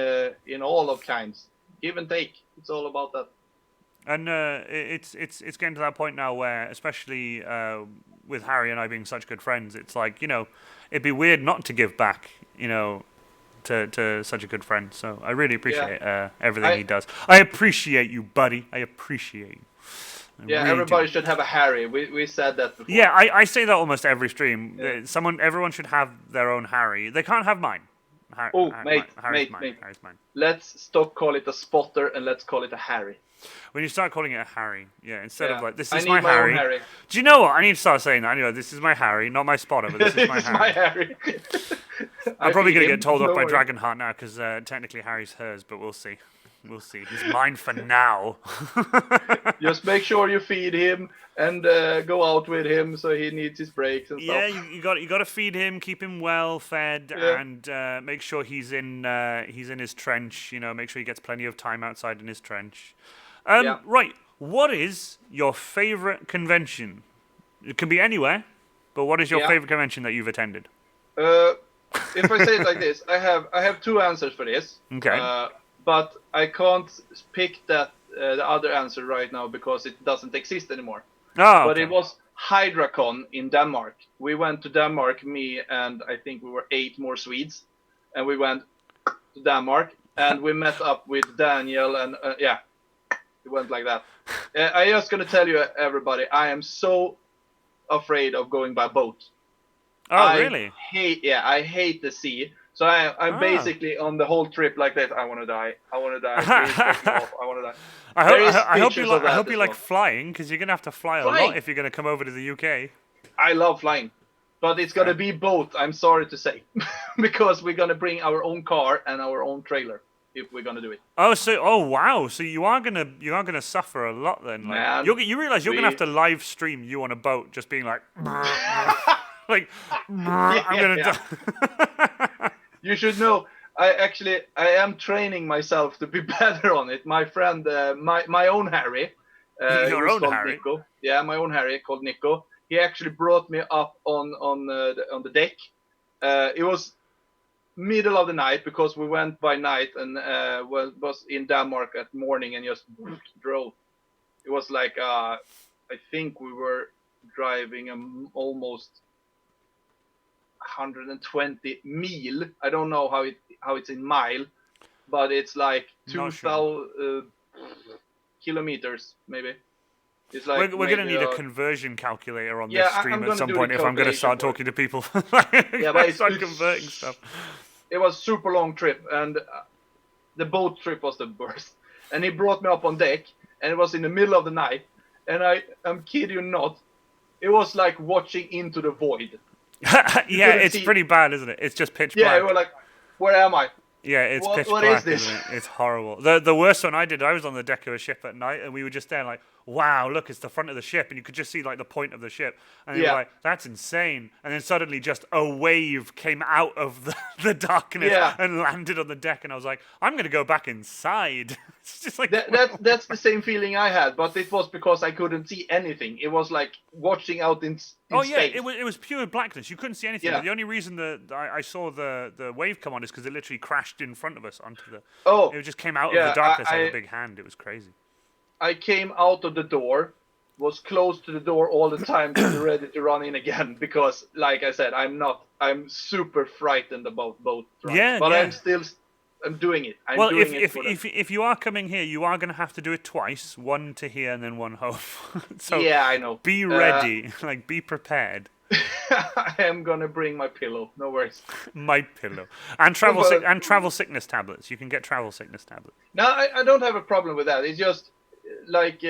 all of kinds. Give and take. It's all about that. And it's getting to that point now where, especially with Harry and I being such good friends, it's like, it'd be weird not to give back, to such a good friend. So I really appreciate everything he does. I appreciate you, buddy. I appreciate you. Everybody should have a Harry. We said that before. Yeah, I say that almost every stream. Yeah. Everyone should have their own Harry. They can't have mine. Harry's mine. Let's stop call it a spotter and let's call it a Harry. When you start calling it a Harry, instead of like, this I is need my Harry. Own Harry. Do you know what? I need to start saying that anyway. This is my Harry, not my spotter, but this is my Harry. My Harry. I'm probably going to get told off by Dragonheart now because technically Harry's hers, but we'll see. We'll see. He's mine for now. Just make sure you feed him and go out with him so he needs his breaks and stuff. Yeah, you got to feed him, keep him well fed, and make sure he's in his trench. Make sure he gets plenty of time outside in his trench. Right. What is your favorite convention? It can be anywhere, but what is your favorite convention that you've attended? If I say it like this, I have 2 answers for this. Okay. But I can't pick the other answer right now because it doesn't exist anymore. Oh, but it was HydraCon in Denmark. We went to Denmark, me and I think we were 8 more Swedes, and we went to Denmark and we met up with Daniel and it went like that. I just gonna tell you, everybody, I am so afraid of going by boat. Oh, really? I hate the sea. So I'm basically on the whole trip like that. I want to die. I want to die. I want to die. I hope you like flying, because you're gonna have to fly a lot if you're gonna come over to the UK. I love flying, but it's gonna be both. I'm sorry to say, because we're gonna bring our own car and our own trailer if we're gonna do it. Oh wow! So you are gonna suffer a lot then. Like, man, you realize you're gonna have to live stream you on a boat, just being like, like, I'm gonna die. You should know, I am training myself to be better on it. My friend, my own Harry. Your own Harry? Nico. Yeah, my own Harry called Nico. He actually brought me up on the deck. It was middle of the night because we went by night and was in Denmark at morning and just drove. It was like, I think we were driving almost 120 mile. I don't know how it's in mile, but it's like 2,000 kilometers maybe. It's like we're gonna need a conversion calculator on this stream at some point if I'm gonna start talking to people. But it's start converting stuff. It was super long trip, and the boat trip was the worst. And he brought me up on deck, and it was in the middle of the night, and I'm kidding you not, it was like watching into the void. Yeah, it's pretty bad, isn't it? It's just pitch black. Yeah, we were like, where am I? Yeah, it's pitch what black, is this? isn't it? It's horrible. The worst one I did, I was on the deck of a ship at night, and we were just there like, wow, look, it's the front of the ship, and you could just see like the point of the ship, and you were Yeah. like, that's insane. And then suddenly, just a wave came out of the darkness Yeah. and landed on the deck, and I was like, I'm gonna go back inside. It's just like That's the same feeling I had, but it was because I couldn't see anything. It was like watching out in oh yeah, space. it was pure blackness. You couldn't see anything. Yeah. The only reason that I saw the wave come on is because it literally crashed in front of us onto the. Oh, It just came out yeah, of the darkness like I- a big hand. It was crazy. I came out of the door, was close to the door all the time to be ready to run in again because, like I said, I'm super frightened about boat rides. Yeah, but yeah. I'm doing it. I'm Well, doing it for them. if you are coming here, you are going to have to do it twice. One to here and then one home. So Yeah, I know. be ready. Like, be prepared. I am gonna bring my pillow. No worries. My pillow. And travel sickness tablets. You can get travel sickness tablets. No, I don't have a problem with that. It's just like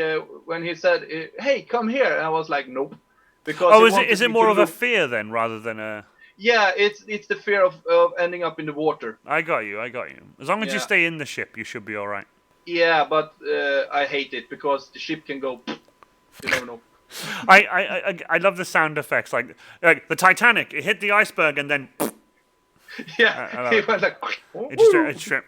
when he said, "Hey, come here," and I was like, "Nope," because Oh, he is wanted it me more to of a look- fear then, rather than a? Yeah, it's the fear of ending up in the water. I got you. As long as you Yeah. stay in the ship, you should be all right. Yeah, but I hate it because the ship can go. You never know. I love the sound effects, like the Titanic. It hit the iceberg and then Yeah, I love he it. went like. it just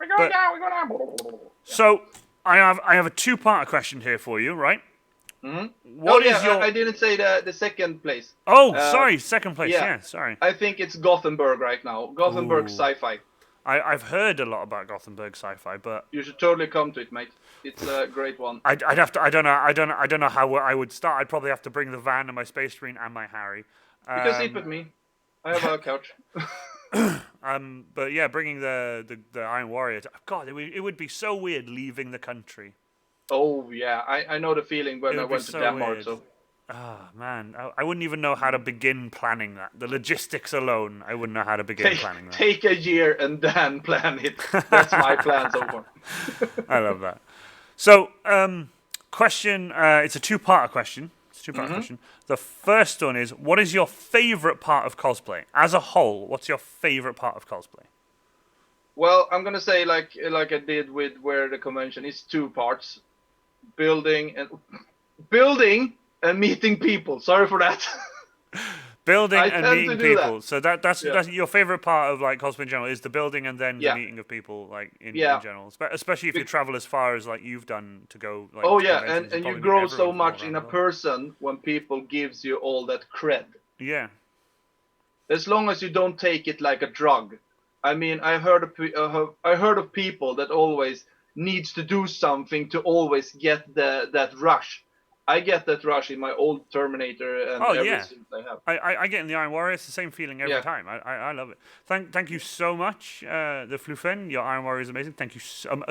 We're going down. We're going down. So I have a two-part question here for you, right? Mm-hmm. What is your? I didn't say the second place. Oh, sorry, second place. yeah. Yeah, sorry. I think it's Gothenburg right now. Gothenburg Ooh. sci-fi. I've heard a lot about Gothenburg sci-fi, but You should totally come to it, mate. It's a great one. I'd have to. I don't know how I would start. I'd probably have to bring the van and my space marine and my Harry. You can sleep with me. I have a couch. But yeah, bringing the Iron Warrior. God, it would be so weird leaving the country. Oh yeah, I know the feeling when It I would be went to so Denmark. weird. So Ah, man, I wouldn't even know how to begin planning that. The logistics alone, I wouldn't know how to begin planning that. take a year and then plan it. That's my plan so far. I love that. So, question. It's a two-part question. It's a two-part question. The first one is, what is your favorite part of cosplay as a whole? What's your favorite part of cosplay? Well, I'm gonna say like I did with where the convention is two parts: building and meeting people. Sorry for that. Building I and tend meeting to do that. people. So that's your favorite part of like cosplay in general is the building and then Yeah. the meeting of people like in Yeah. general. Especially if you travel as far as like you've done to go. Like, Oh to yeah, conventions and you probably meet grow so everyone from much all in around a the world. person when people gives you all that cred. Yeah. As long as you don't take it like a drug. I mean, I heard of people that always needs to do something to always get that rush. I get that rush in my old Terminator and Oh, every yeah. suit I have. I get in the Iron Warrior. It's the same feeling every Yeah. time. I love it. Thank you so much, the Flufen. Your Iron Warrior is amazing. Thank you.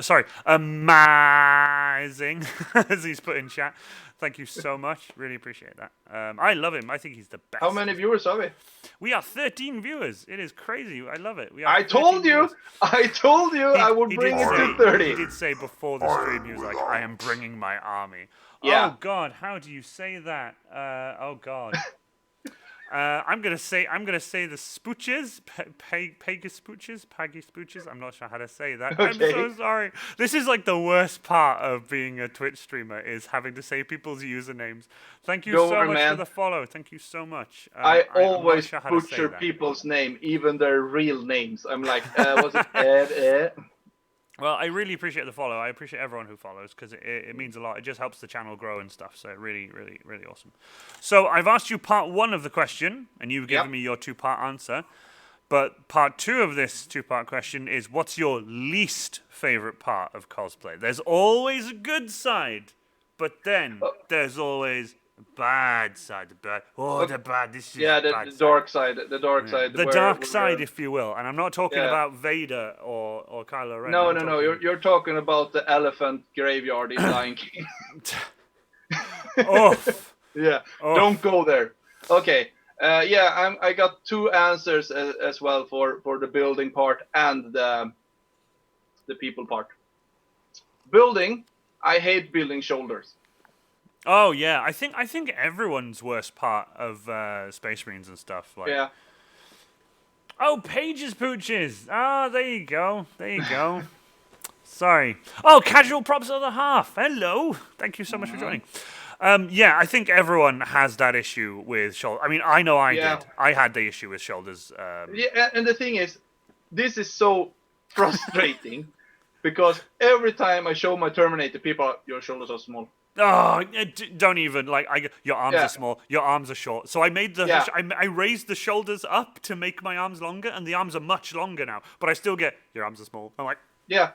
Sorry, amazing, as he's put in chat. Thank you so much. Really appreciate that. I love him. I think he's the best. How many viewers are we? We are 13 viewers. It is crazy. I love it. We are I told 13 you! viewers. I told you I would He bring did it say- to 30. He did say before the stream, he was like, I am bringing my army. Yeah. Oh, God, how do you say that? Oh, God. I'm gonna say the spooches, Pegasus spooches. I'm not sure how to say that. I'm Okay. so sorry. This is like the worst part of being a Twitch streamer is having to say people's usernames. Thank you Don't so worry, much man. for the follow. Thank you so much. I I'm not always sure how to say butcher that. people's name, even their real names. I'm like, was it Ed? Well, I really appreciate the follow. I appreciate everyone who follows because it means a lot. It just helps the channel grow and stuff. So really, really, really awesome. So I've asked you part one of the question, and you've given Yep. me your two-part answer. But part two of this two-part question is, what's your least favorite part of cosplay? There's always a good side, but then there's always a bad side. The bad. Oh, the bad. This is Yeah, bad the side. dark side. The dark side. The where- dark where- side, if you will. And I'm not talking Yeah. about Vader or Kylo Ren. No, I'm no, no. talking- You're talking about the elephant graveyard in Lion King. Oh. Yeah. Oh. Don't go there. Okay. Yeah, I got two answers as well for the building part and the people part. Building, I hate building shoulders. Oh yeah, I think everyone's worst part of Space Marines and stuff. Like, Yeah. oh, Pages Pooches. Ah, there you go. Sorry. Oh, Casual Props Other Half. Hello. Thank you so much for joining. Yeah, I think everyone has that issue with shoulders. I mean, I know I Yeah. did. I had the issue with shoulders. Yeah, and the thing is, this is so frustrating because every time I show my Terminator, people are, your shoulders are small. Oh, don't even like. Your arms Yeah. are small. Your arms are short. So I made the. Yeah. I raised the shoulders up to make my arms longer, and the arms are much longer now. But I still get your arms are small. I'm like, Yeah,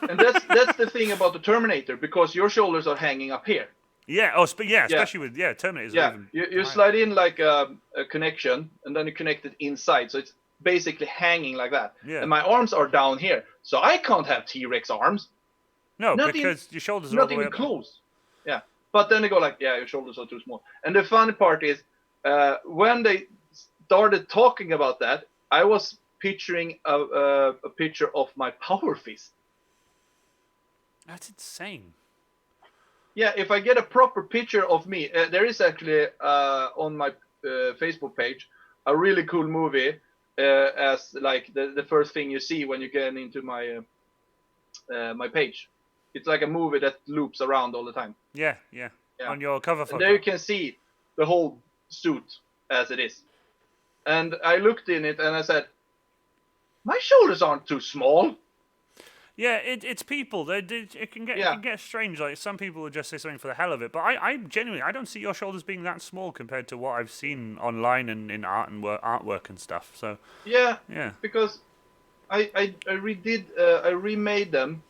and that's the thing about the Terminator because your shoulders are hanging up here. yeah. Oh, Yeah. especially with Terminators. Are Yeah, even you higher. slide in like a connection, and then you connect it inside, so it's basically hanging like that. Yeah. And my arms are down here, so I can't have T-Rex arms. No, Not because your shoulders are all Not the way even up there. close. Yeah, but then they go like, yeah, your shoulders are too small. And the funny part is, when they started talking about that, I was picturing a picture of my power fist. That's insane. Yeah, if I get a proper picture of me, there is actually on my Facebook page a really cool movie as like the first thing you see when you get into my my page. It's like a movie that loops around all the time. Yeah. Yeah. On your cover And photo. there you can see the whole suit as it is. And I looked in it and I said, my shoulders aren't too small. Yeah, it's people. It can get strange. Like some people would just say something for the hell of it, but I genuinely I don't see your shoulders being that small compared to what I've seen online and in artwork and stuff. So Yeah, yeah, because I remade them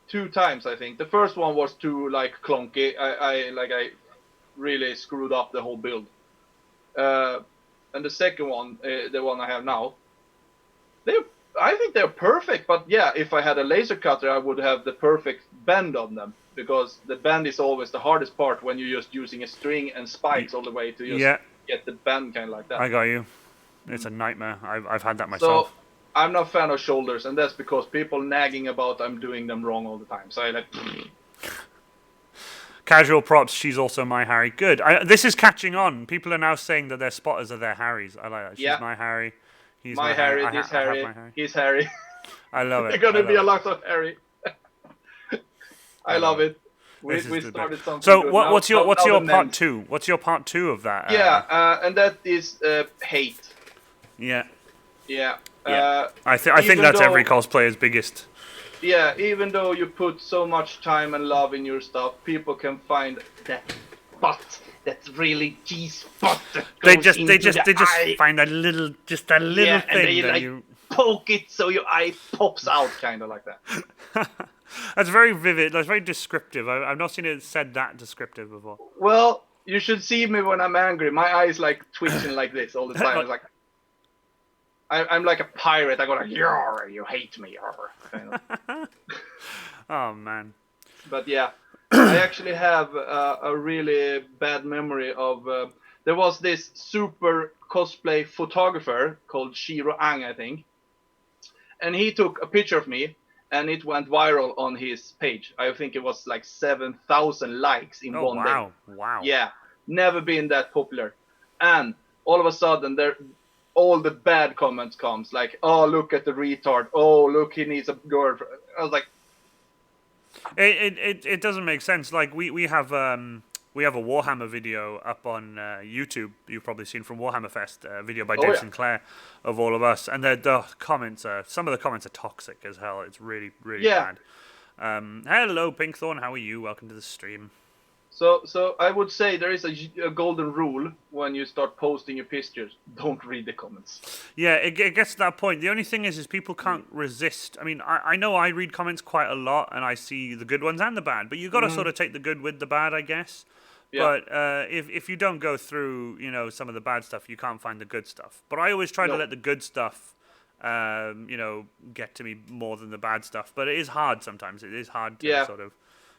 2 times, I think. The first one was too like clunky. I really screwed up the whole build. And the second one, the one I have now, I think they're perfect. But yeah, if I had a laser cutter, I would have the perfect bend on them because the bend is always the hardest part when you're just using a string and spikes all the way to just get the bend kind of like that. I got you. It's a nightmare. I've had that So myself. I'm not a fan of shoulders, and that's because people nagging about I'm doing them wrong all the time. So I like. Casual Props. She's also my Harry. Good. This is catching on. People are now saying that their spotters are their Harrys. I like that. She's my Harry. He's my Harry. I This have Harry. my Harry. He's Harry. I love it. There's gonna be a lot of Harry. I love it. We started something. So good. what's your now part 2? What's your part 2 of that? Yeah, and that is hate. Yeah. Yeah. I think that's every cosplayer's biggest. Yeah, even though you put so much time and love in your stuff, people can find that spot. That's really G-spot. They just find a little yeah, thing and they that like you poke it so your eye pops out, kind of like that. That's very vivid. That's very descriptive. I've not seen it said that descriptive before. Well, you should see me when I'm angry. My eyes like twitching like this all the time. It's like I'm like a pirate. I go like, "Yarr, you hate me, yarr." Kind of. Oh man. But yeah, I actually have a really bad memory of. There was this super cosplay photographer called Shiro Ang, I think, and he took a picture of me, and it went viral on his page. I think it was like 7,000 likes in one day. Wow. Yeah, never been that popular, and all of a sudden all the bad comments comes like, oh, look at the retard, oh, look, he needs a girlfriend. I was like, it doesn't make sense. Like we have a Warhammer video up on YouTube. You've probably seen from Warhammer Fest, a video by Dave Sinclair of all of us, and the comments are, some of the comments are toxic as hell. It's really bad. Hello Pinkthorn, how are you? Welcome to the stream. So I would say there is a golden rule when you start posting your pictures. Don't read the comments. Yeah, it gets to that point. The only thing is people can't resist. I mean, I know I read comments quite a lot, and I see the good ones and the bad. But you got to sort of take the good with the bad, I guess. Yeah. But if you don't go through, some of the bad stuff, you can't find the good stuff. But I always try to let the good stuff, get to me more than the bad stuff. But it is hard sometimes. It is hard to sort of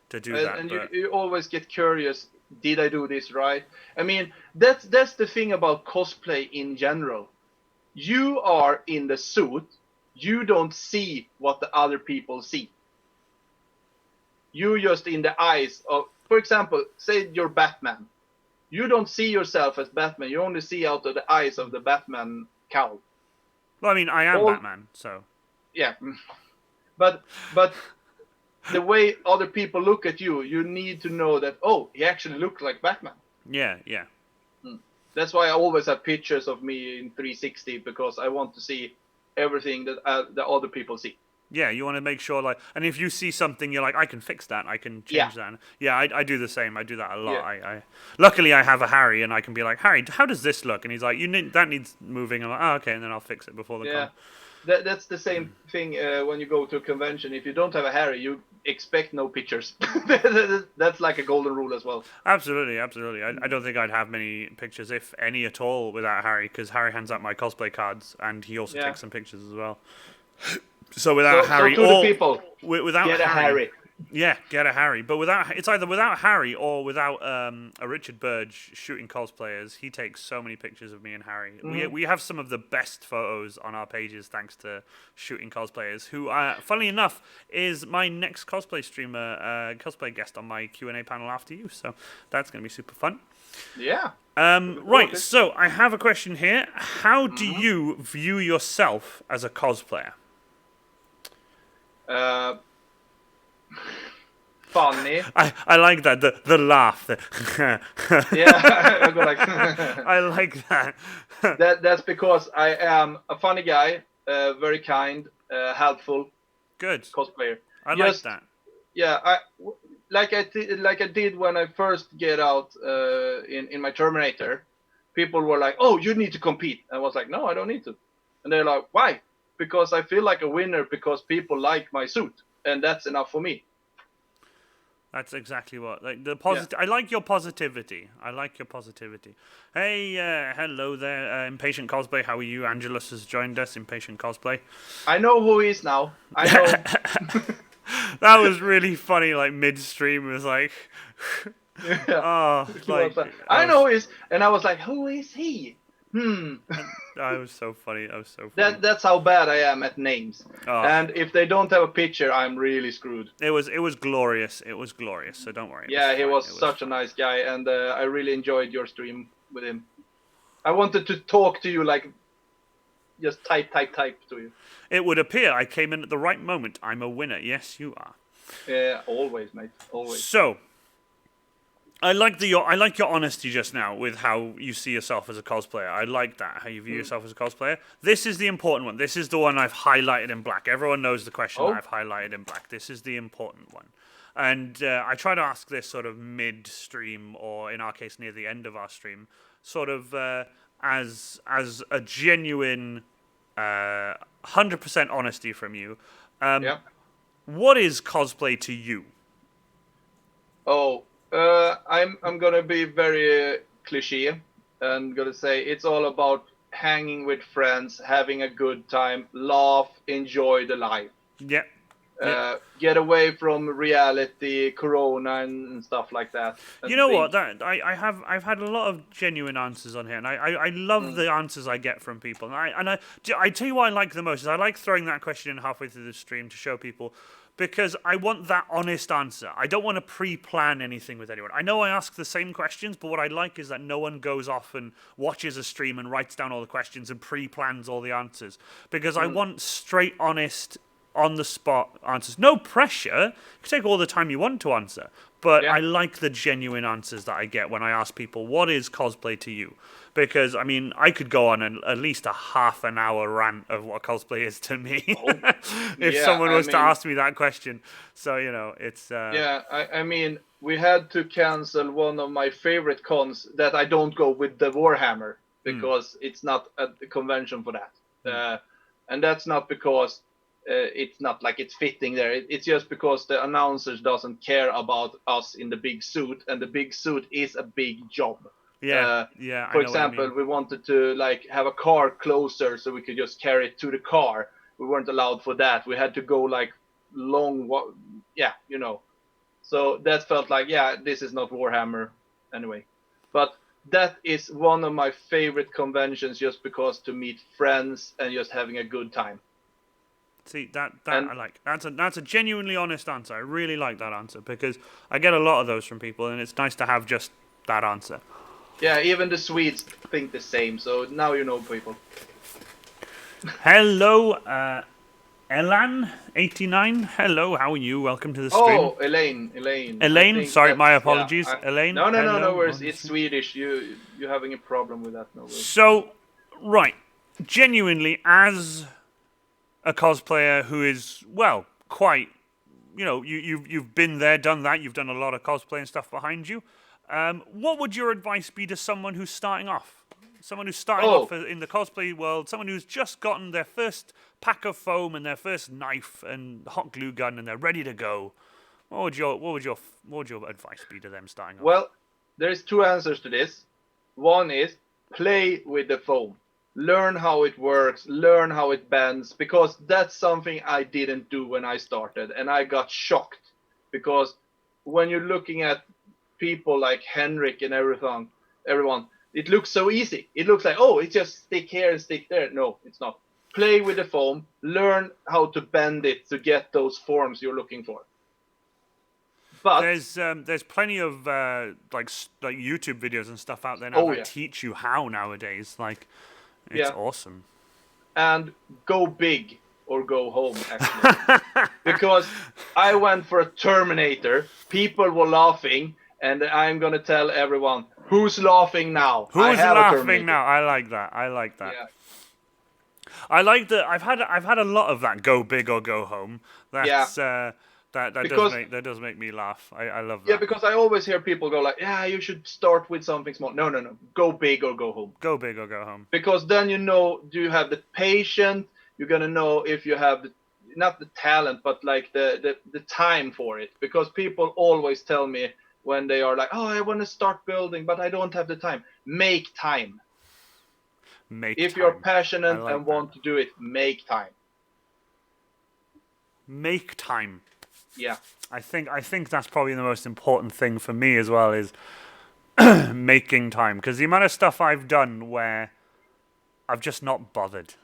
to do that. And you always get curious. Did I do this right? I mean, that's the thing about cosplay in general. You are in the suit. You don't see what the other people see. You're just in the eyes of, for example, say you're Batman. You don't see yourself as Batman. You only see out of the eyes of the Batman cowl. Well, I mean, I am Batman, so. Yeah. But the way other people look at you, you need to know that, oh, he actually looked like Batman. Yeah, yeah. That's why I always have pictures of me in 360, because I want to see everything that the other people see. Yeah, you want to make sure, like, and if you see something, you're like, I can fix that, I can change Yeah. that. Yeah, I do the same. I do that a lot. Yeah. Luckily, I have a Harry, and I can be like, Harry, how does this look? And he's like, that needs moving. I'm like, oh, okay, and then I'll fix it before the Yeah. con. That's the same thing when you go to a convention. If you don't have a Harry, you expect no pictures. That's like a golden rule as well. Absolutely, absolutely. I don't think I'd have many pictures, if any at all, without Harry, because Harry hands out my cosplay cards, and he also takes some pictures as well. So without Harry, so to the people, without get a Harry. Yeah, get a Harry. But it's either without Harry or without a Richard Burge shooting cosplayers. He takes so many pictures of me and Harry. We have some of the best photos on our pages thanks to shooting cosplayers, who, funnily enough, is my next cosplay streamer, cosplay guest on my Q&A panel after you. So that's going to be super fun. Yeah. Right, so I have a question here. How do you view yourself as a cosplayer? Funny. I like that, the laugh. Yeah, I go like. I like that. That's because I am a funny guy, very kind, helpful. Good. Cosplayer. I like that. Yeah, like I did when I first get out in my Terminator. People were like, "Oh, you need to compete." I was like, "No, I don't need to." And they're like, "Why?" Because I feel like a winner because people like my suit, and that's enough for me. That's exactly what, like, the positive. Yeah. I like your positivity. Hey, hello there, Impatient Cosplay. How are you? Angelus has joined us. Impatient Cosplay. I know who he is now. I know. That was really funny. Like midstream, it was like, oh, like I know who he is, and I was like, who is he? That was so funny. That's how bad I am at names. Oh. And if they don't have a picture, I'm really screwed. It was glorious. So don't worry. Yeah, he was such a nice guy, and I really enjoyed your stream with him. I wanted to talk to you, like, just type to you. It would appear I came in at the right moment. I'm a winner. Yes, you are. Yeah, always, mate. Always. So, I like your honesty just now with how you see yourself as a cosplayer. I like that, how you view yourself as a cosplayer. This is the important one. This is the one I've highlighted in black. Everyone knows the question that I've highlighted in black. This is the important one. And I try to ask this sort of mid-stream, or in our case, near the end of our stream, sort of as a genuine 100% honesty from you. What is cosplay to you? Oh, I'm gonna be very cliche and gonna say it's all about hanging with friends, having a good time, laugh, enjoy the life. Yeah. Get away from reality, Corona, and stuff like that. You know what? I've had a lot of genuine answers on here, and I love the answers I get from people. And I tell you what I like the most is I like throwing that question in halfway through the stream to show people, because I want that honest answer. I don't want to pre-plan anything with anyone. I know I ask the same questions, but what I like is that no one goes off and watches a stream and writes down all the questions and pre-plans all the answers, because I want straight, honest, on-the-spot answers. No pressure. You can take all the time you want to answer. But I like the genuine answers that I get when I ask people, what is cosplay to you? Because, I mean, I could go on at least a half an hour rant of what cosplay is to me if someone was to ask me that question. So, you know, it's... Yeah, I mean, we had to cancel one of my favorite cons that I don't go with the Warhammer, because it's not a convention for that. And that's not because... it's not like it's fitting there. It's just because the announcers doesn't care about us in the big suit, and the big suit is a big job. For example, we wanted to like have a car closer so we could just carry it to the car. We weren't allowed for that. We had to go like long. You know. So that felt like this is not Warhammer anyway. But that is one of my favorite conventions, just because to meet friends and just having a good time. See, that I like. That's a genuinely honest answer. I really like that answer, because I get a lot of those from people, and it's nice to have just that answer. Yeah, even the Swedes think the same, so now you know, people. Hello, Elan89. Hello, how are you? Welcome to the stream. Oh, Elaine. I Elaine, think sorry, my that's apologies. Elaine, No hello. worries. It's Swedish. You having a problem with that? No worries. So, right, genuinely, as a cosplayer who is, well, quite, you've been there, done that, you've done a lot of cosplay and stuff behind you. What would your advice be to someone who's starting off? Someone who's starting off Oh, in the cosplay world, someone who's just gotten their first pack of foam and their first knife and hot glue gun and they're ready to go. What would your advice be to them starting off? well, there's two answers to this. One is play with the foam. Learn how it works, learn how it bends, because that's something I didn't do when I started, and I got shocked because when you're looking at people like Henrik and everyone, it looks so easy. It looks like, oh, it's just stick here and stick there. No, it's not. Play with the foam, learn how to bend it to get those forms you're looking for. But There's plenty of like YouTube videos and stuff out there now oh that yeah, teach you how nowadays. Like, it's yeah, awesome. and go big or go home actually. Because I went for a Terminator, people were laughing, and I'm gonna tell everyone who's laughing now. I Who's have a laughing Terminator. now? I like that. I like that. Yeah, I like that. I've had a lot of that. Go big or go home. That's that because does make me laugh. I love yeah, that. because I always hear people go like, yeah, you should start with something small. No, go big or go home. Go big or go home. Because then you know, do you have the patience? You're gonna know if you have not the talent, but like the time for it. Because people always tell me when they are like, oh, I want to start building, but I don't have the time. Make time. If you're I passionate like and that. want to do it, make time. Make time. Yeah. I think that's probably the most important thing for me as well is making time, because the amount of stuff I've done where I've just not bothered.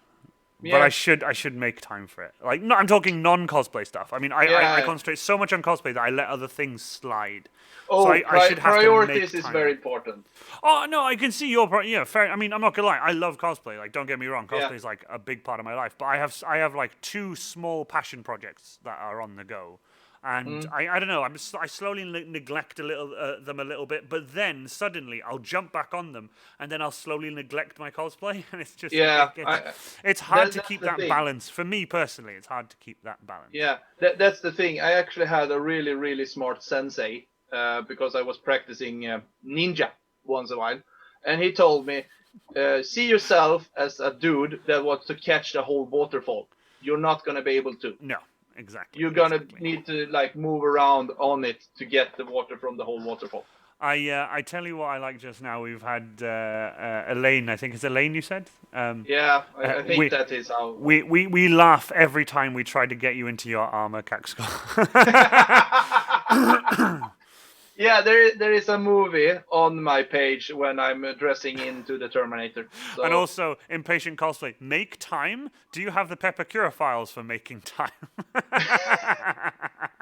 But Yeah. I should make time for it. Like, no, I'm talking non-cosplay stuff. I mean, I Yeah. concentrate so much on cosplay that I let other things slide. Oh, So I should have to priorities make is time. very important. Oh no, I can see your yeah, fair. I mean, I'm not gonna lie. I love cosplay. Like, don't get me wrong, Yeah. cosplay is like a big part of my life. But I have like two small passion projects that are on the go, and I don't know. I slowly neglect them a little bit, but then suddenly I'll jump back on them, and then I'll slowly neglect my cosplay, and it's just Yeah. it's hard to That's keep the that thing. balance. For me personally, it's hard to keep that balance. Yeah, that's the thing. I actually had a really smart sensei because I was practicing ninja once in a while, and he told me, see yourself as a dude that wants to catch the whole waterfall. You're not gonna be able to. No, exactly. You're gonna exactly. need to like move around on it to get the water from the whole waterfall. I tell you what I like just now. We've had Elaine. I think it's Elaine. You said. Yeah, I think we, that is how. we laugh every time we try to get you into your armor, Kakxors. Yeah, there is a movie on my page when I'm dressing into the Terminator. So. And also, Impatient Cosplay, make time? Do you have the Pepakura files for making time?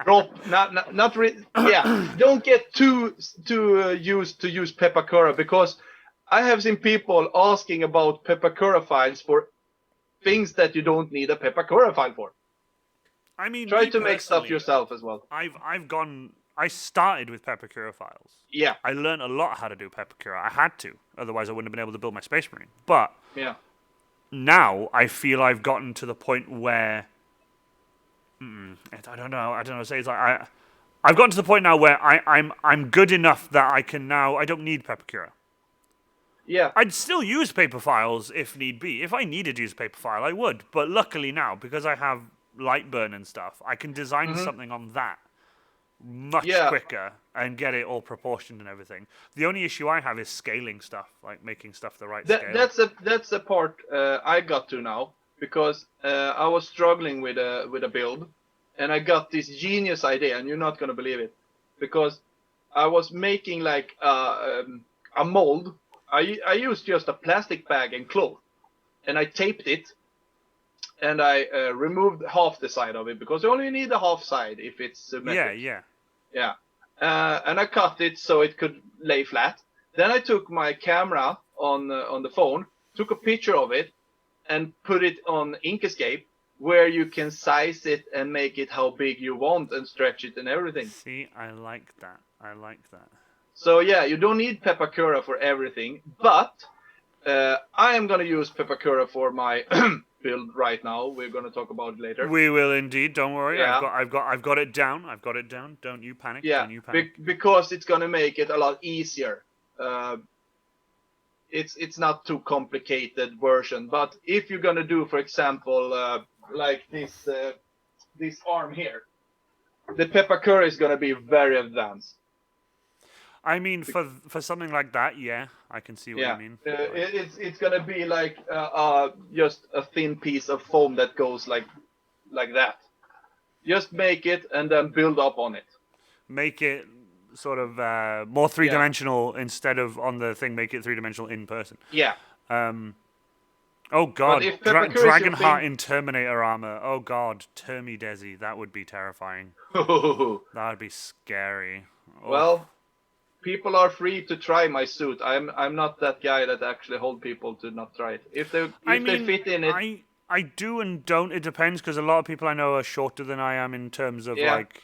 Drop, yeah. Don't get too used to use Pepakura, because I have seen people asking about Pepakura files for things that you don't need a Pepakura file for. I mean, Try to make stuff yourself as well. I started with Pepakura files. Yeah. I learned a lot how to do Pepakura. I had to, otherwise I wouldn't have been able to build my Space Marine. But Yeah. now I feel I've gotten to the point where I don't know. Say it's like I've gotten to the point now where I'm good enough that I don't need Pepakura. Yeah. I'd still use paper files if need be. If I needed to use a paper file, I would. But luckily now, because I have Lightburn and stuff, I can design something on that much quicker and get it all proportioned and everything. The only issue I have is scaling stuff, like making stuff the right scale. That's the part I got to now, because I was struggling with a build, and I got this genius idea, and you're not gonna believe it, because I was making like a mold. I used just a plastic bag and cloth, and I taped it, and I removed half the side of it, because you only need the half side if it's symmetric. Yeah. And I cut it so it could lay flat. Then I took my camera on the phone, took a picture of it, and put it on Inkscape, where you can size it and make it how big you want and stretch it and everything. See, I like that. I like that. So yeah, you don't need Pepakura for everything, but I am gonna use Pepakura for my build right now. We're gonna talk about it later. We will indeed. Don't worry. Yeah. I've got it down. I've got it down. Don't you panic. Yeah, Don't you panic. because it's gonna make it a lot easier. It's not too complicated version, but if you're gonna do, for example, like this arm here, the Pepakura is gonna be very advanced. I mean, for something like that, yeah, I can see what you mean. It's gonna be like just a thin piece of foam that goes like that. Just make it and then build up on it. Make it sort of more three-dimensional instead of on the thing. Make it three-dimensional in person. Yeah. Oh god, if Pepakura is your Dragonheart thing- in Terminator armor. Oh god, Termy Desi, that would be terrifying. That would be scary. Oh. Well, people are free to try my suit. I'm not that guy that actually hold people to not try it. If they fit in it. I do and don't. It depends, because a lot of people I know are shorter than I am in terms of like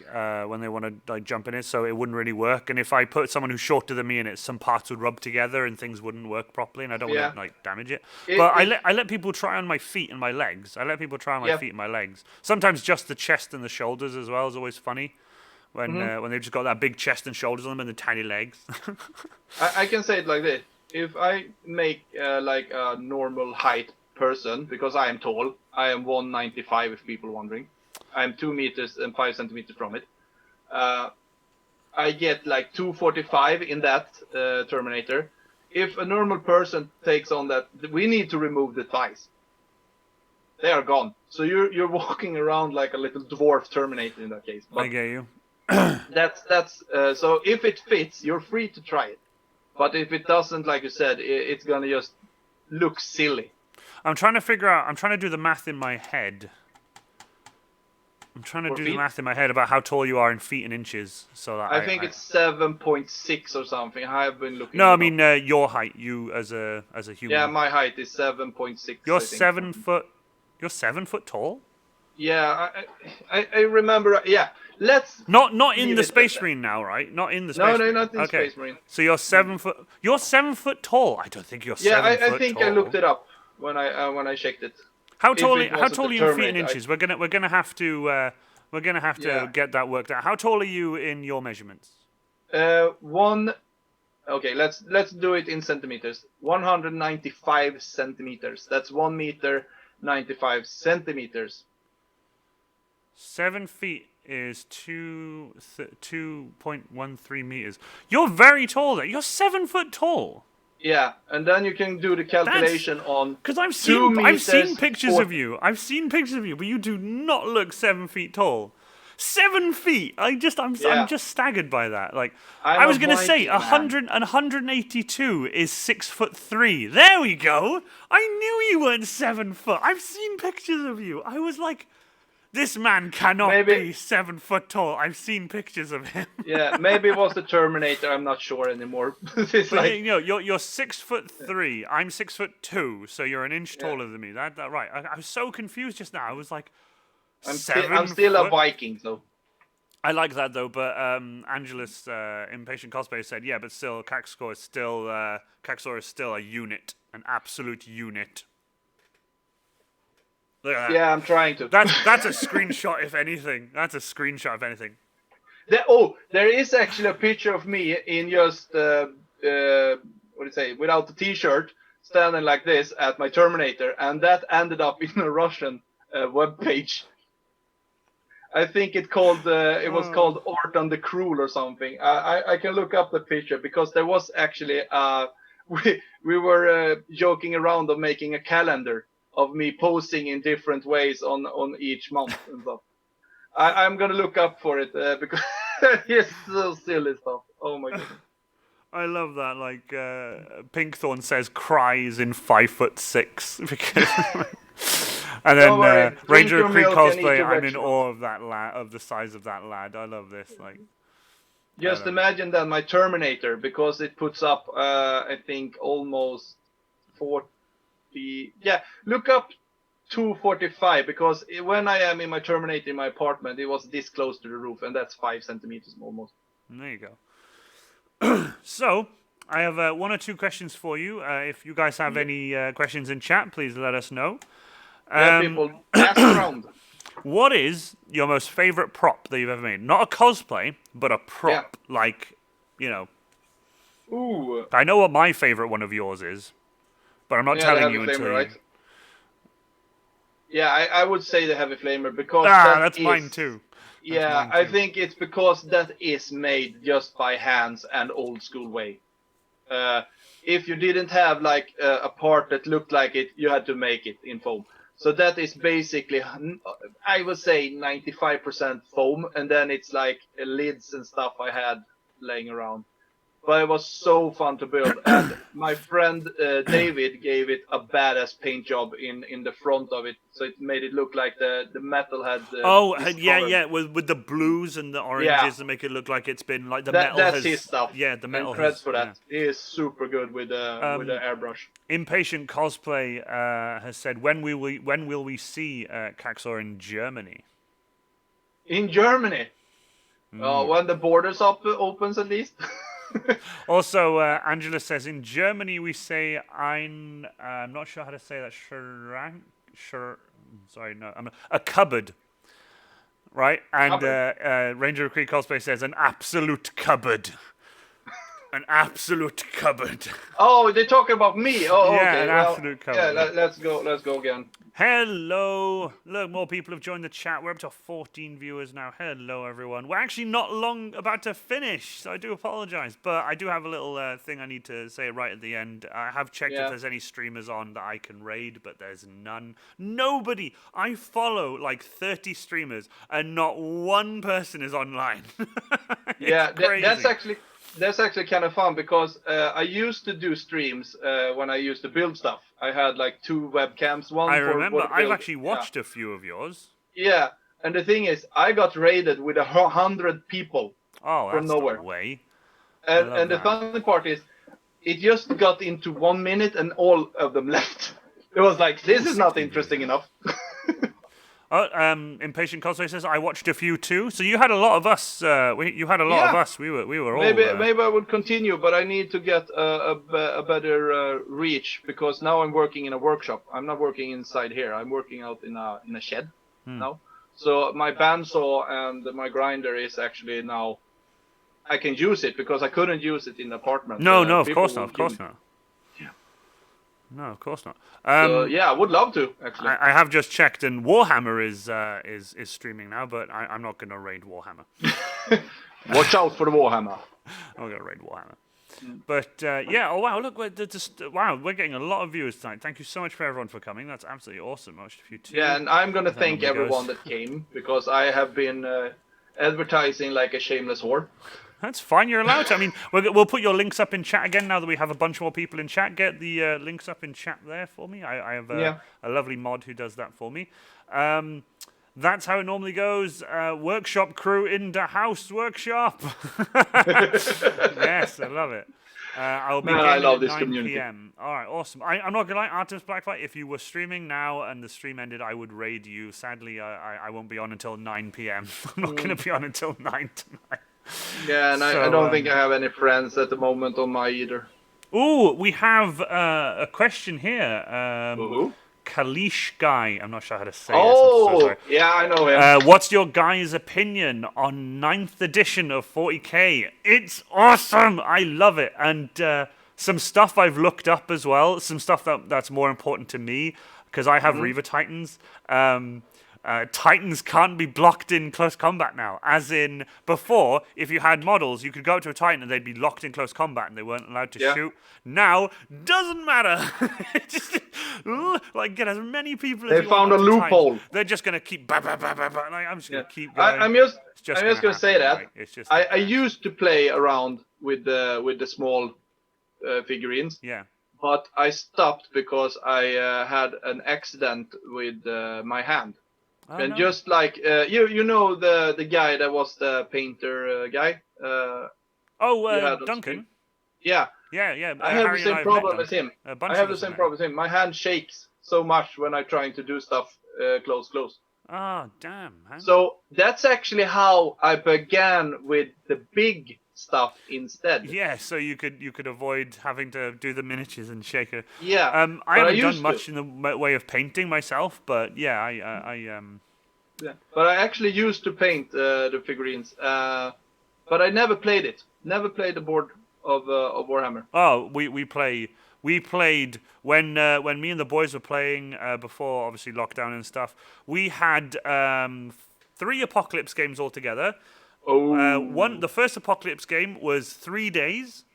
when they want to like jump in it, so it wouldn't really work. And if I put someone who's shorter than me in it, some parts would rub together and things wouldn't work properly, and I don't want to like damage it. But I let people try on my feet and my legs. I let people try on my feet and my legs. Sometimes just the chest and the shoulders as well is always funny. When they've just got that big chest and shoulders on them and the tiny legs. I can say it like this: if I make like a normal height person, because I am tall, I am 195 if people are wondering. I am 2 meters and 5 centimeters from it. I get like 245 in that Terminator. If a normal person takes on that, we need to remove the thighs. They are gone. So you're walking around like a little dwarf Terminator in that case. But I get you. that's so if it fits, you're free to try it. But if it doesn't, like you said, it's gonna just look silly. I'm trying to do the math in my head. I'm trying to do the math in my head about how tall you are in feet and inches, so that I think it's 7.6 or something. I have been looking. No, I mean your height, you as a human. Yeah, my height is 7.6. You're 7 foot. You're 7 foot tall. Yeah, I remember. Yeah, let's. Not in the Space Marine now, right? Not in the Space Marine. No, not in Space Marine. So you're 7 foot. You're 7 foot tall. I don't think you're 7 foot tall. I think I looked it up when I checked it. How tall are you in feet and inches? We're gonna have to get that worked out. How tall are you in your measurements? Okay, let's do it in centimeters. 195 centimeters. That's 1 meter 95 centimeters. 7 feet is 2.13 meters. You're very tall there. You're 7 foot tall. Yeah, and then you can do the calculation on. Because I've seen pictures of you. I've seen pictures of you, but you do not look 7 feet tall. 7 feet. I'm just staggered by that. Like I was gonna say, 182 is 6'3". There we go. I knew you weren't 7 foot. I've seen pictures of you. I was like, this man cannot be 7 foot tall. I've seen pictures of him. Yeah, maybe it was the Terminator. I'm not sure anymore. But like, you're 6'3". I'm 6'2", so you're an inch taller than me. That right? I was so confused just now. I was like, I'm still a Viking, though. I like that though, but Angelus Impatient Cosplay said, yeah, but still, Kakxors is still a unit, an absolute unit. Look at that. Yeah, I'm trying to. That's a screenshot, if anything. That's a screenshot, if anything. There is actually a picture of me in just without the T-shirt, standing like this at my Terminator, and that ended up in a Russian web page. I think it was called Orton the Cruel or something. I can look up the picture because there was actually we were joking around of making a calendar of me posing in different ways on each month and stuff. I'm gonna look up for it because it's so silly stuff. Oh my god. I love that. Like Pinkthorn says, cries in 5'6" because. And then Ranger of Creek Cosplay, I'm in awe of that of the size of that lad. I love this. Like, just imagine that my Terminator, because it puts up, I think almost 40. Yeah, look up 245 because when I am in my Terminator in my apartment, it was this close to the roof, and that's 5 centimeters almost. There you go. So, I have one or two questions for you. If you guys have any questions in chat, please let us know. Yeah, people, ask around. What is your most favorite prop that you've ever made? Not a cosplay, but a prop. Like, you know. Ooh. I know what my favorite one of yours is, but I'm not telling you until right? Yeah, I would say the heavy flamer because that's mine too. I think it's because that is made just by hands and old school way. If you didn't have like a part that looked like it, you had to make it in foam. So that is basically, I would say 95% foam, and then it's like lids and stuff I had laying around. But it was so fun to build, and my friend David gave it a badass paint job in the front of it, so it made it look like the metal had. With the blues and the oranges to make it look like it's been like the metal. That's his stuff. Yeah, the metal. And creds for that. He is super good with the airbrush. Impatient Cosplay has said, when will we see Kakxors in Germany? In Germany, when the borders opens at least. Also, Angela says, in Germany we say I'm not sure how to say that. A cupboard, right? And Ranger Creek Cosplay says an absolute cupboard. An absolute cupboard. Oh, they're talking about me. Oh, yeah, okay. An absolute cupboard. Yeah, let's go again. Hello. Look, more people have joined the chat. We're up to 14 viewers now. Hello, everyone. We're actually not long about to finish, so I do apologize. But I do have a little thing I need to say right at the end. I have checked if there's any streamers on that I can raid, but there's none. Nobody. I follow like 30 streamers, and not one person is online. That's actually kind of fun because I used to do streams when I used to build stuff. I had like 2 webcams. One. I remember. I've actually watched a few of yours. Yeah, and the thing is, I got raided with 100 people from nowhere. No way. And the funny part is, it just got into 1 minute and all of them left. It was like, this is not interesting enough. Impatient Cosplay says, I watched a few too. So you had a lot of us. You had a lot of us. We were all. Maybe I would continue, but I need to get a better reach because now I'm working in a workshop. I'm not working inside here. I'm working out in a shed now. So my bandsaw and my grinder is actually now. I can use it because I couldn't use it in the apartment. No, of course not. No, of course not. I would love to actually. I have just checked, and Warhammer is streaming now, but I'm not going to raid Warhammer. Watch out for the Warhammer. I'm going to raid Warhammer. But oh wow, look, we're getting a lot of viewers tonight. Thank you so much for everyone for coming. That's absolutely awesome. I watched a few too. Yeah, and I'm going to thank everyone that came because I have been advertising like a shameless whore. That's fine. You're allowed to. I mean, we'll put your links up in chat again now that we have a bunch more people in chat. Get the links up in chat there for me. I have a lovely mod who does that for me. That's how it normally goes. Workshop crew in the house workshop. Yes, I love it. I'll be I love at this 9 community. PM. All right, awesome. I'm not gonna lie, Artemis Blackfight. If you were streaming now and the stream ended, I would raid you. Sadly, I won't be on until 9 PM. I'm not gonna be on until 9 tonight. Yeah, and I don't think I have any friends at the moment on my either. Ooh, we have a question here. Kalish Guy. I'm not sure how to say it. Oh, so sorry. Yeah, I know him. What's your guys' opinion on 9th edition of 40k? It's awesome. I love it. And some stuff I've looked up as well. Some stuff that's more important to me because I have Reaver Titans. Titans can't be blocked in close combat now. As in, before, if you had models, you could go up to a Titan and they'd be locked in close combat and they weren't allowed to shoot. Now, doesn't matter. Just, get as many people as they found a loophole. Titans. They're just going to keep... I'm just going to keep going. I'm just going to say that. I used to play around with the small figurines. Yeah. But I stopped because I had an accident with my hand. And just like you know the guy that was the painter guy. Duncan. Yeah. Yeah. I have the same problem as him. My hand shakes so much when I'm trying to do stuff close. Oh, damn. Huh? So that's actually how I began with the big stuff instead. Yeah, so you could avoid having to do the miniatures and shaker. Yeah, I but I haven't done used to. much in the way of painting myself, but yeah, Yeah, but I actually used to paint the figurines. But I never played it. Never played the board of Warhammer. Oh, we played when me and the boys were playing before obviously lockdown and stuff. We had 3 apocalypse games altogether. Oh. The first apocalypse game was 3 days.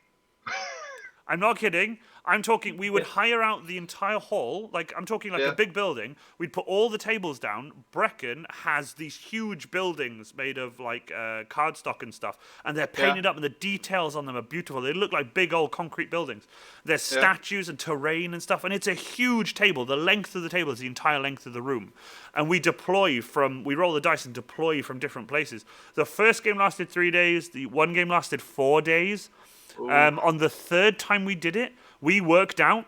I'm not kidding. I'm talking. We would hire out the entire hall. Like I'm talking like a Yeah. big building. We'd put all the tables down. Brecon has these huge buildings made of like cardstock and stuff, and they're painted up, and the details on them are beautiful. They look like big old concrete buildings. There's statues and terrain and stuff, and it's a huge table. The length of the table is the entire length of the room, and we roll the dice and deploy from different places. The first game lasted 3 days. The one game lasted 4 days. On the third time we did it, we worked out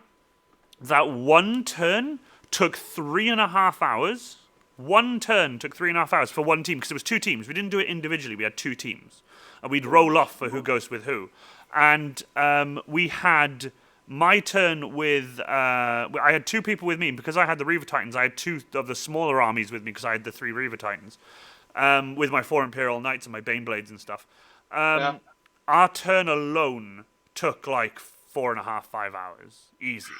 that one turn took 3.5 hours. One turn took 3.5 hours for one team because it was 2 teams. We didn't do it individually. We had 2 teams, and we'd roll off for who goes with who. And we had my turn with. I had 2 people with me because I had the Reaver Titans. I had 2 of the smaller armies with me because I had the 3 Reaver Titans, with my 4 Imperial Knights and my Baneblades and stuff. Our turn alone took like 4.5, 5 hours. Easy.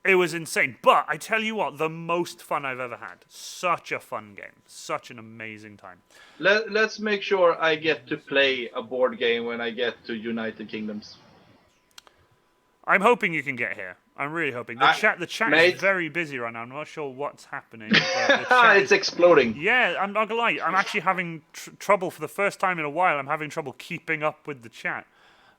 It was insane. But I tell you what, the most fun I've ever had. Such a fun game. Such an amazing time. Let's make sure I get to play a board game when I get to United Kingdoms. I'm hoping you can get here. I'm really hoping. The chat is very busy right now. I'm not sure what's happening. But the chat It's exploding. Yeah, I'm not gonna lie. I'm actually having trouble for the first time in a while. I'm having trouble keeping up with the chat.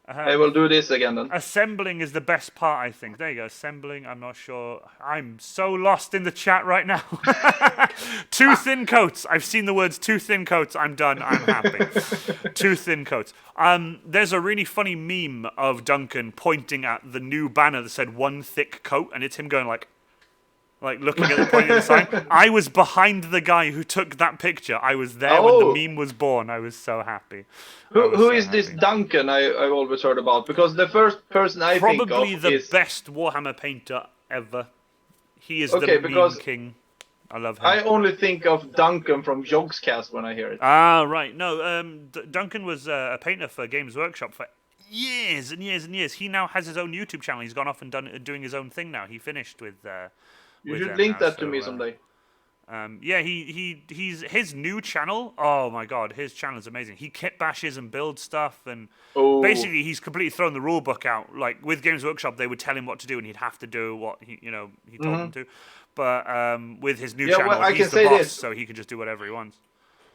I will do this again then. Assembling is the best part, I think. There you go. Assembling. I'm not sure. I'm so lost in the chat right now. 2 thin coats. I've seen the words 2 thin coats. I'm done. I'm happy. 2 thin coats. There's a really funny meme of Duncan pointing at the new banner that said 1 thick coat, and it's him going like looking at the point of the sign. I was behind the guy who took that picture. I was there when the meme was born. I was so happy. Who is this Duncan I've always heard about? Because the first person I think of probably the is... best Warhammer painter ever. He is the meme king. I love him. I only think of Duncan from Yogscast when I hear it. Ah, right. No, Duncan was a painter for Games Workshop for years and years and years. He now has his own YouTube channel. He's gone off and doing his own thing now. He finished with... you should link that to me someday. Yeah, he's his new channel. Oh my god, his channel is amazing. He kit bashes and builds stuff, and basically he's completely thrown the rule book out. Like with Games Workshop, they would tell him what to do, and he'd have to do what he told him to. But with his new channel, he's the boss, so he can just do whatever he wants.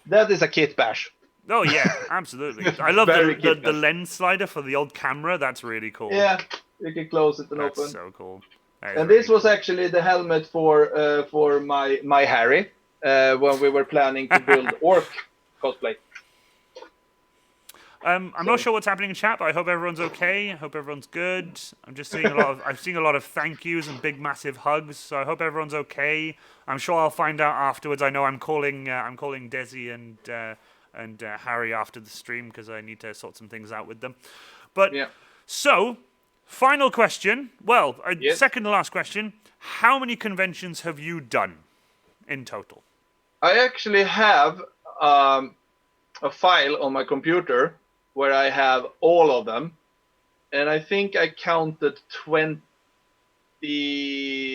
That is a kit bash. Oh yeah, absolutely. I love the lens slider for the old camera. That's really cool. Yeah, you can close it and That's open. so cool. And this was actually the helmet for my Harry when we were planning to build Orc cosplay. I'm not sure what's happening in chat, but I hope everyone's okay. I hope everyone's good. I'm just seeing a lot of thank yous and big massive hugs. So I hope everyone's okay. I'm sure I'll find out afterwards. I know I'm calling Desi and Harry after the stream because I need to sort some things out with them. But so. Final question. Well, second to last question. How many conventions have you done in total? I actually have a file on my computer where I have all of them. And I think I counted 20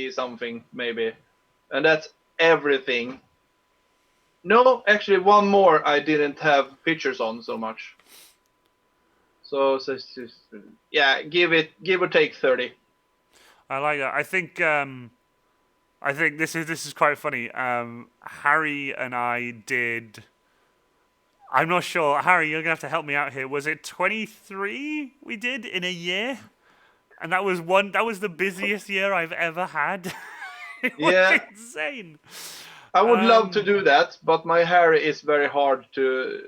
something, maybe. And that's everything. No, actually one more I didn't have pictures on so much. So yeah, give or take 30. I like that. I think this is quite funny. Harry and I did. I'm not sure. Harry, you're gonna have to help me out here. Was it 23 we did in a year? And that was the busiest year I've ever had. It was insane. I would love to do that, but my Harry is very hard to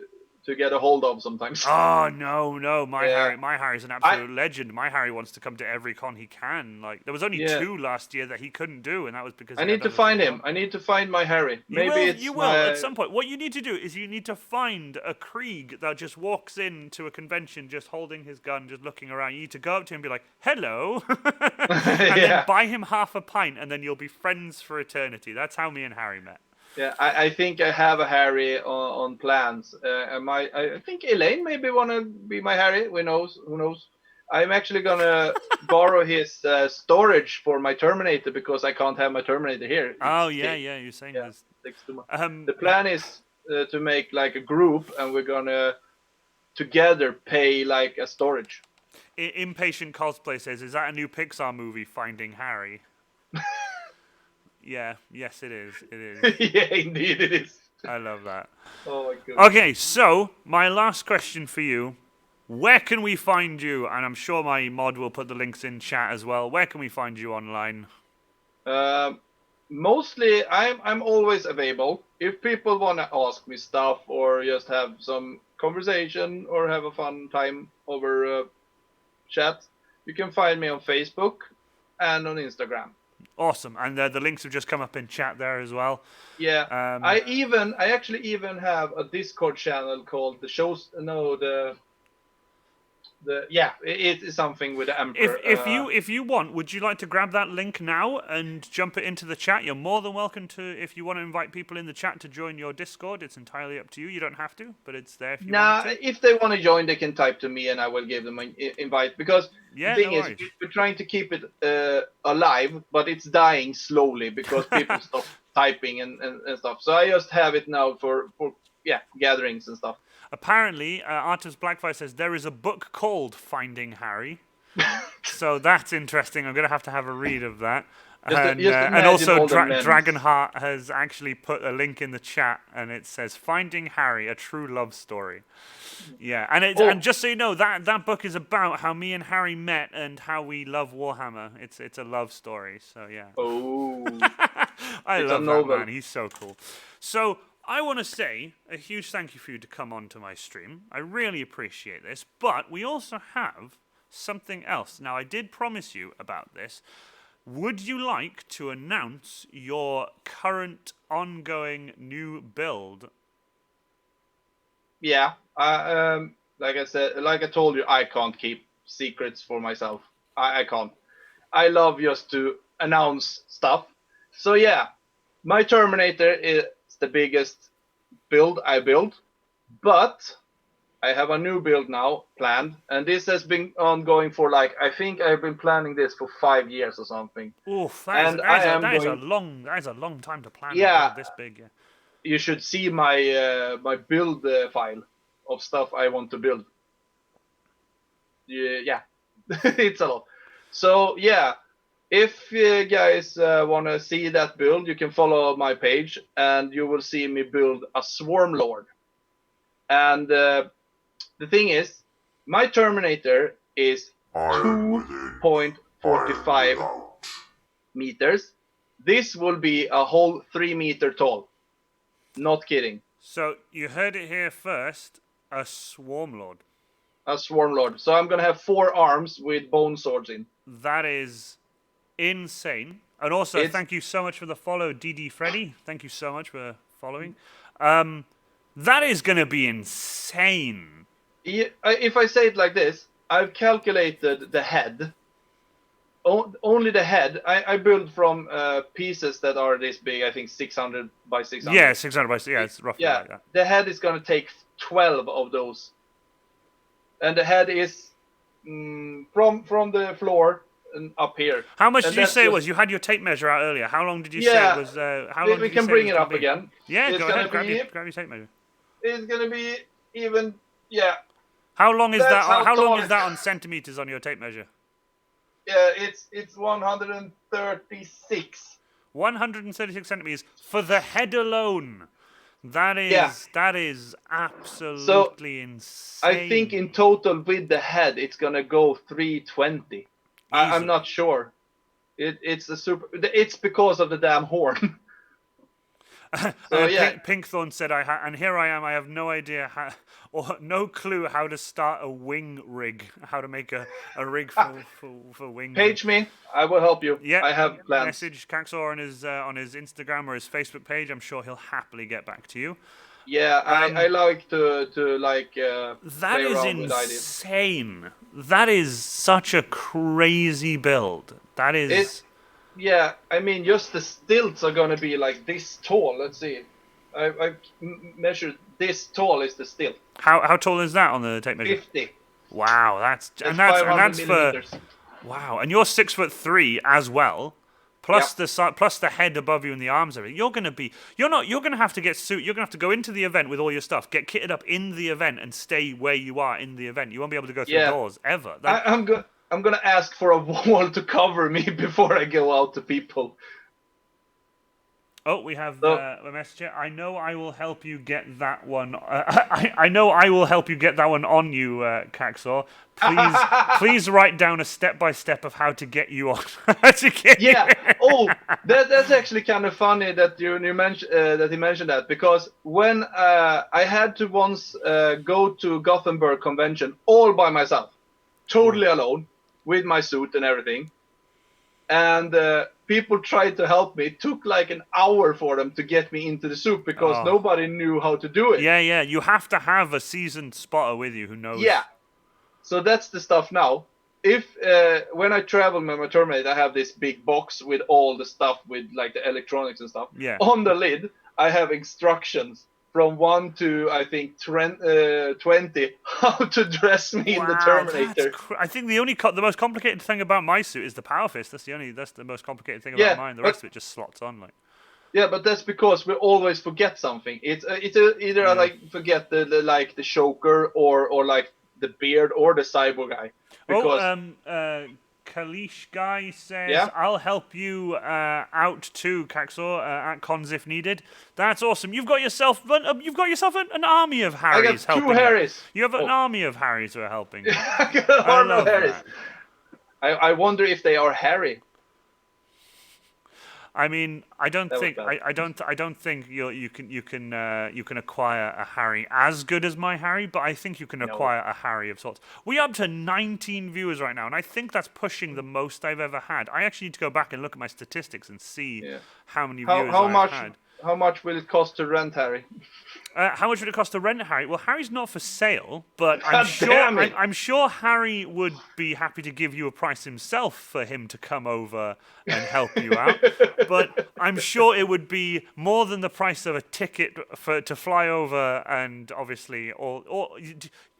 to get a hold of sometimes. Oh no, my Yeah. Harry's an absolute legend. My Harry wants to come to every con he can. Like there was only Yeah. 2 last year that he couldn't do, and that was because I he had need to other find things him. on. I need to find my Harry. You Maybe will, it's you will my at some point. What you need to do is you need to find a Krieg that just walks into a convention, just holding his gun, just looking around. You need to go up to him and be like, "Hello," and then yeah. buy him half a pint, and then you'll be friends for eternity. That's how me and Harry met. Yeah, I think I have a Harry on plans. I think Elaine maybe wanna be my Harry. Who knows? Who knows? I'm actually gonna borrow his storage for my Terminator because I can't have my Terminator here. Oh It's yeah. You're saying yeah, this. takes too much. Um, The plan is to make like a group, and we're gonna together pay like a storage. Impatient Cosplay says, "Is that a new Pixar movie, Finding Harry?" Yeah, yes, it is. It is. Yeah, indeed it is. I love that. Oh my god. Okay, so my last question for you: where can we find you? And I'm sure my mod will put the links in chat as well. Where can we find you online? Mostly, I'm always available. If people want to ask me stuff or just have some conversation or have a fun time over chat, you can find me on Facebook and on Instagram. Awesome, and the links have just come up in chat there as well. Yeah, Um, I actually even have a Discord channel called the shows. No, it is something with the Emperor. If you want, would you like to grab that link now and jump it into the chat? You're more than welcome to. If you want to invite people in the chat to join your Discord, it's entirely up to you. You don't have to, but it's there if you want to. If they want to join, they can type to me and I will give them an invite. Because Yeah, the thing no is, worries. we're trying to keep it alive, but it's dying slowly because people stop typing and stuff. So I just have it now for gatherings and stuff. Apparently, Artis Blackfire says there is a book called Finding Harry. So that's interesting. I'm going to have a read of that. And imagine also, all the memes. Dragonheart has actually put a link in the chat, and it says "Finding Harry: A True Love Story." Yeah, and just so you know, that book is about how me and Harry met and how we love Warhammer. It's a love story. So yeah. Oh, I it's love a that novel. man. He's so cool. So I want to say a huge thank you for you to come on to my stream. I really appreciate this. But we also have something else. Now, I did promise you about this. Would you like to announce your current ongoing new build? Yeah. Like I said, like I told you, I can't keep secrets for myself. I can't. I love just to announce stuff. So yeah, my Terminator is the biggest build I built, but I have a new build now planned, and this has been ongoing for I think I've been planning this for 5 years or something. Oof, And that is a long time to plan a build this big. Yeah. You should see my my build file of stuff I want to build. Yeah, it's a lot. So yeah, if you guys want to see that build, you can follow my page, and you will see me build a Swarm Lord. And the thing is, my Terminator is 2.45 meters. This will be a whole 3 meter tall. Not kidding. So you heard it here first. A Swarm Lord. A Swarm Lord. So I'm gonna have 4 arms with bone swords in. That is insane. And also, thank you so much for the follow, DD Freddy. Thank you so much for following. That is gonna be insane. If I say it like this, I've calculated the head. Only the head. I build from pieces that are this big. I think 600 by 600. Yeah, 600 by 600. Yeah, it's roughly like that. The head is gonna take 12 of those, and the head is from the floor and up here. How much did you say it was? You had your tape measure out earlier. How long did you say it was? How long? We can bring it up again. Yeah, go ahead. Grab your tape measure. It's gonna be even. How long is that? How long is that on centimeters on your tape measure? Yeah, it's 136. 136 centimeters for the head alone. That is absolutely insane. I think in total with the head, it's gonna go 320. I'm not sure. It's because of the damn horn. So yeah. Pinkthorn said, and here I am. I have no idea how, or no clue how to start a wing rig. How to make a rig for wings. Page me. I will help you. Yeah, I have plans. message Kakxors on his Instagram or his Facebook page. I'm sure he'll happily get back to you. Yeah, I like to That play is around with ideas. insane. That is such a crazy build. That is. Yeah, I mean, just the stilts are gonna be like this tall. Let's see. I measured this tall is the stilt. How tall is that on the tape measure? 50. Wow, that's 500 millimeters. Wow, and you're 6'3" as well. Plus the head above you and the arms of it. You're gonna have to get suit. You're gonna have to go into the event with all your stuff, get kitted up in the event, and stay where you are in the event. You won't be able to go through doors ever. I'm gonna ask for a wall to cover me before I go out to people. Oh, we have a message here. I know I will help you get that one. I know I will help you get that one on you, Kakxors. Please write down a step-by-step of how to get you on. Oh, that's actually kind of funny that you mentioned that he mentioned that, because when I had to once go to Gothenburg convention all by myself, totally alone, with my suit and everything, and people tried to help me. It took like an hour for them to get me into the suit because nobody knew how to do it. Yeah. You have to have a seasoned spotter with you who knows. Yeah. So that's the stuff now. If when I travel with my Terminator, I have this big box with all the stuff with like the electronics and stuff. Yeah. On the lid, I have instructions from 1 to I think 20 how to dress me in the Terminator. I think the most complicated thing about my suit is the power fist. That's the most complicated thing about mine. The rest of it just slots on like. Yeah, but that's because we always forget something. It's either I like forget the choker or like the beard or the cyborg guy. Because Kalish guy says, I'll help you out too, Kakxors, at cons if needed. That's awesome. You've got yourself an army of Harrys helping. I got 2 Harrys. You have an army of Harrys who are helping. I got an army of Harrys. I wonder if they are Harry. I mean, I don't think you can acquire a Harry as good as my Harry, but I think you can acquire a Harry of sorts. We're up to 19 viewers right now, and I think that's pushing the most I've ever had. I actually need to go back and look at my statistics and see how many viewers I've had. How much will it cost to rent Harry? How much would it cost to rent Harry? Well, Harry's not for sale, but I'm sure Harry would be happy to give you a price himself for him to come over and help you out. But I'm sure it would be more than the price of a ticket to fly over, and obviously,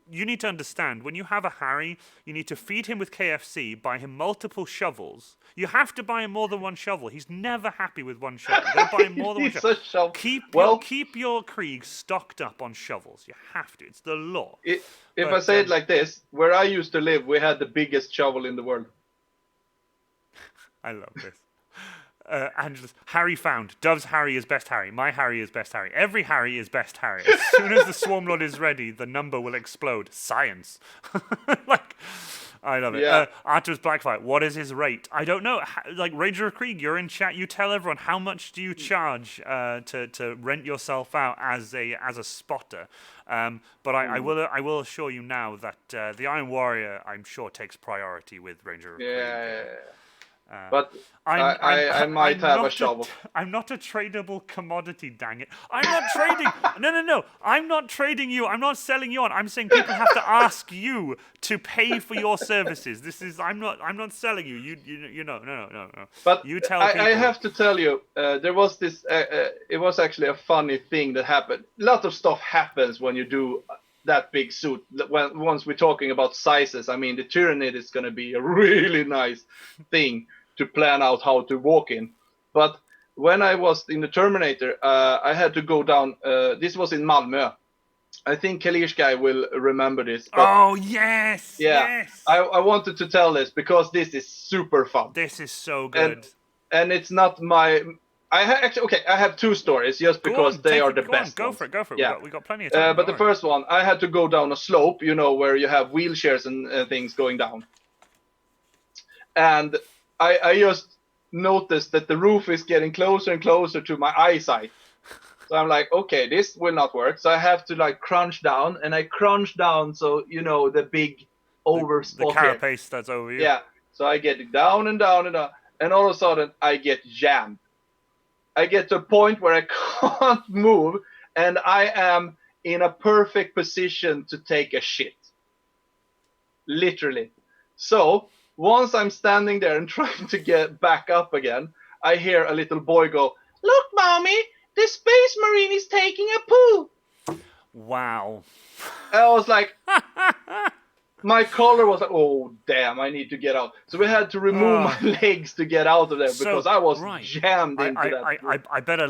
you need to understand, when you have a Harry, you need to feed him with KFC, buy him multiple shovels. You have to buy him more than one shovel. He's never happy with one shovel. You got to buy him more than one shovel. Keep your Krieg stocked up on shovels. You have to. It's the law. If I say it like this, where I used to live, we had the biggest shovel in the world. I love this. Angelus, Harry found. Dove's Harry is best Harry. My Harry is best Harry. Every Harry is best Harry. As soon as the Swarmlord is ready, the number will explode. Science. I love it. Yeah. Arthur's Blackfire. What is his rate? I don't know. Like Ranger of Krieg, you're in chat. You tell everyone, how much do you charge to rent yourself out as a spotter? But I will assure you now that the Iron Warrior, I'm sure, takes priority with Ranger of Krieg. Yeah. But I might have a shovel. I'm not a tradable commodity, dang it. I'm not trading. No. I'm not trading you. I'm not selling you on. I'm saying people have to ask you to pay for your services. I'm not selling you. You know. No. But you tell people. I have to tell you, there was this. It was actually a funny thing that happened. A lot of stuff happens when you do that big suit. Once we're talking about sizes, I mean, the Tyranid is going to be a really nice thing to plan out how to walk in. But when I was in the Terminator, I had to go down. This was in Malmö. I think Kalish guy will remember this. Oh, yes! Yeah, yes. I wanted to tell this because this is super fun. This is so good. And it's not my... I have 2 stories just because they are the best. Go for it. Yeah. We got plenty of time. But the first one, I had to go down a slope, where you have wheelchairs and things going down. And I just noticed that the roof is getting closer and closer to my eyesight. So I'm like, okay, this will not work. So I have to like crunch down, and I crunch down so the big over The spot here. carapace that's over you. Yeah. So I get it down and down and down, and all of a sudden I get jammed. I get to a point where I can't move, and I am in a perfect position to take a shit. Literally. So once I'm standing there and trying to get back up again, I hear a little boy go, "Look, mommy, the space marine is taking a poo." Wow. I was like, my collar was like, oh damn, I need to get out. So we had to remove my legs to get out of there because I was jammed into that. I better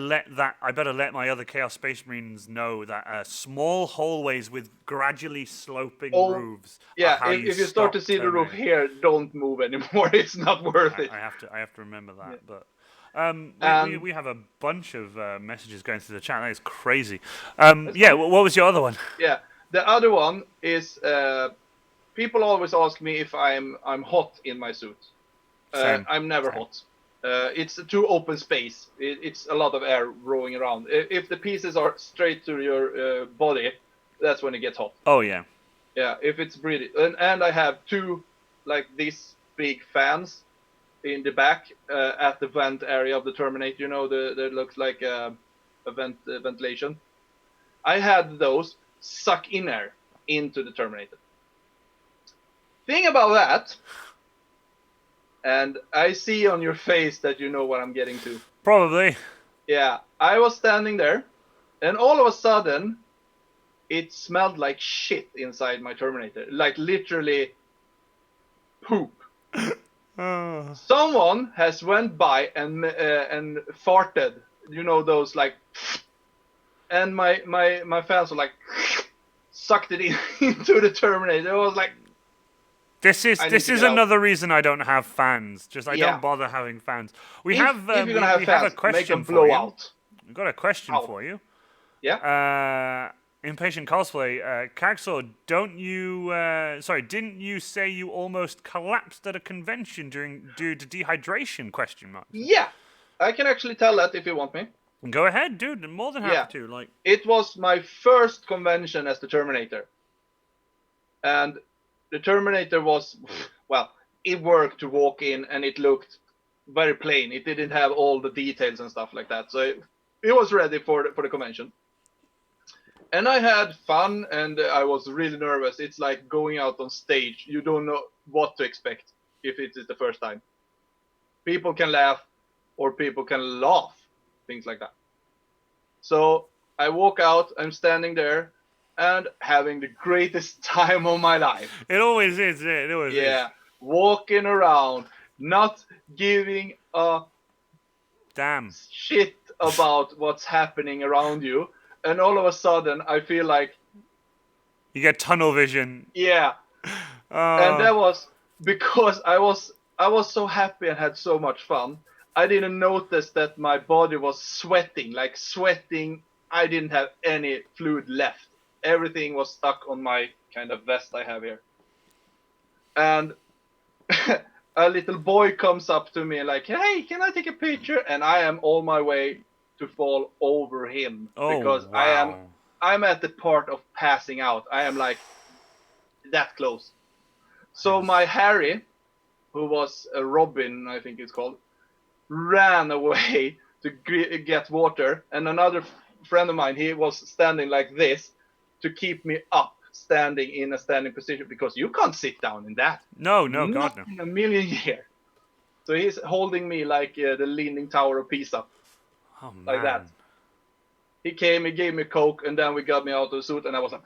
let my other Chaos Space Marines know that small hallways with gradually sloping roofs. Yeah, if you start to see the roof here, don't move anymore. It's not worth it. I have to remember that. Yeah. But we have a bunch of messages going through the chat. That is crazy. What was your other one? Yeah, the other one is people always ask me if I'm hot in my suit. I'm never hot. It's a too open space. It's a lot of air rolling around. If the pieces are straight to your body, that's when it gets hot. Oh yeah. Yeah, if it's breathing, and I have two like these big fans in the back at the vent area of the Terminator. That looks like a ventilation. I had those suck in air into the Terminator. Thing about that, and I see on your face that you know what I'm getting to. Probably. Yeah, I was standing there, and all of a sudden, it smelled like shit inside my Terminator. Like literally poop. Someone has went by and farted. Those like, and my fans were like, sucked it into the Terminator. It was like, This is another reason I don't have fans. I don't bother having fans. We have if you're gonna have fans, have a question make them for blow you. out. We've got a question for you. Yeah. Impatient Cosplay, Kakxors, didn't you say you almost collapsed at a convention due to dehydration? Yeah, I can actually tell that if you want me. Go ahead, dude. I'm more than happy to. Like, it was my first convention as the Terminator, and the Terminator was, well, it worked to walk in, and it looked very plain. It didn't have all the details and stuff like that, so it was ready for the convention. And I had fun, and I was really nervous. It's like going out on stage. You don't know what to expect if it is the first time. People can laugh, or people can laugh, things like that. So I walk out, I'm standing there, and having the greatest time of my life. It always is. It always is. Yeah, walking around, not giving a damn shit about what's happening around you. And all of a sudden, I feel like you get tunnel vision. Yeah, and that was because I was so happy and had so much fun. I didn't notice that my body was sweating. I didn't have any fluid left. Everything was stuck on my kind of vest I have here. And a little boy comes up to me like, "Hey, can I take a picture?" And I am on my way to fall over him because wow. I'm at the part of passing out. I am like that close. So my Harry, who was a Robin, I think it's called, ran away to get water, and another friend of mine, he was standing like this to keep me up, standing in a standing position, because you can't sit down in that. No, not God, no. In a million years. So he's holding me like the Leaning Tower of Pisa. Oh, man. Like that. He came, he gave me Coke, and then we got me out of the suit, and I was like...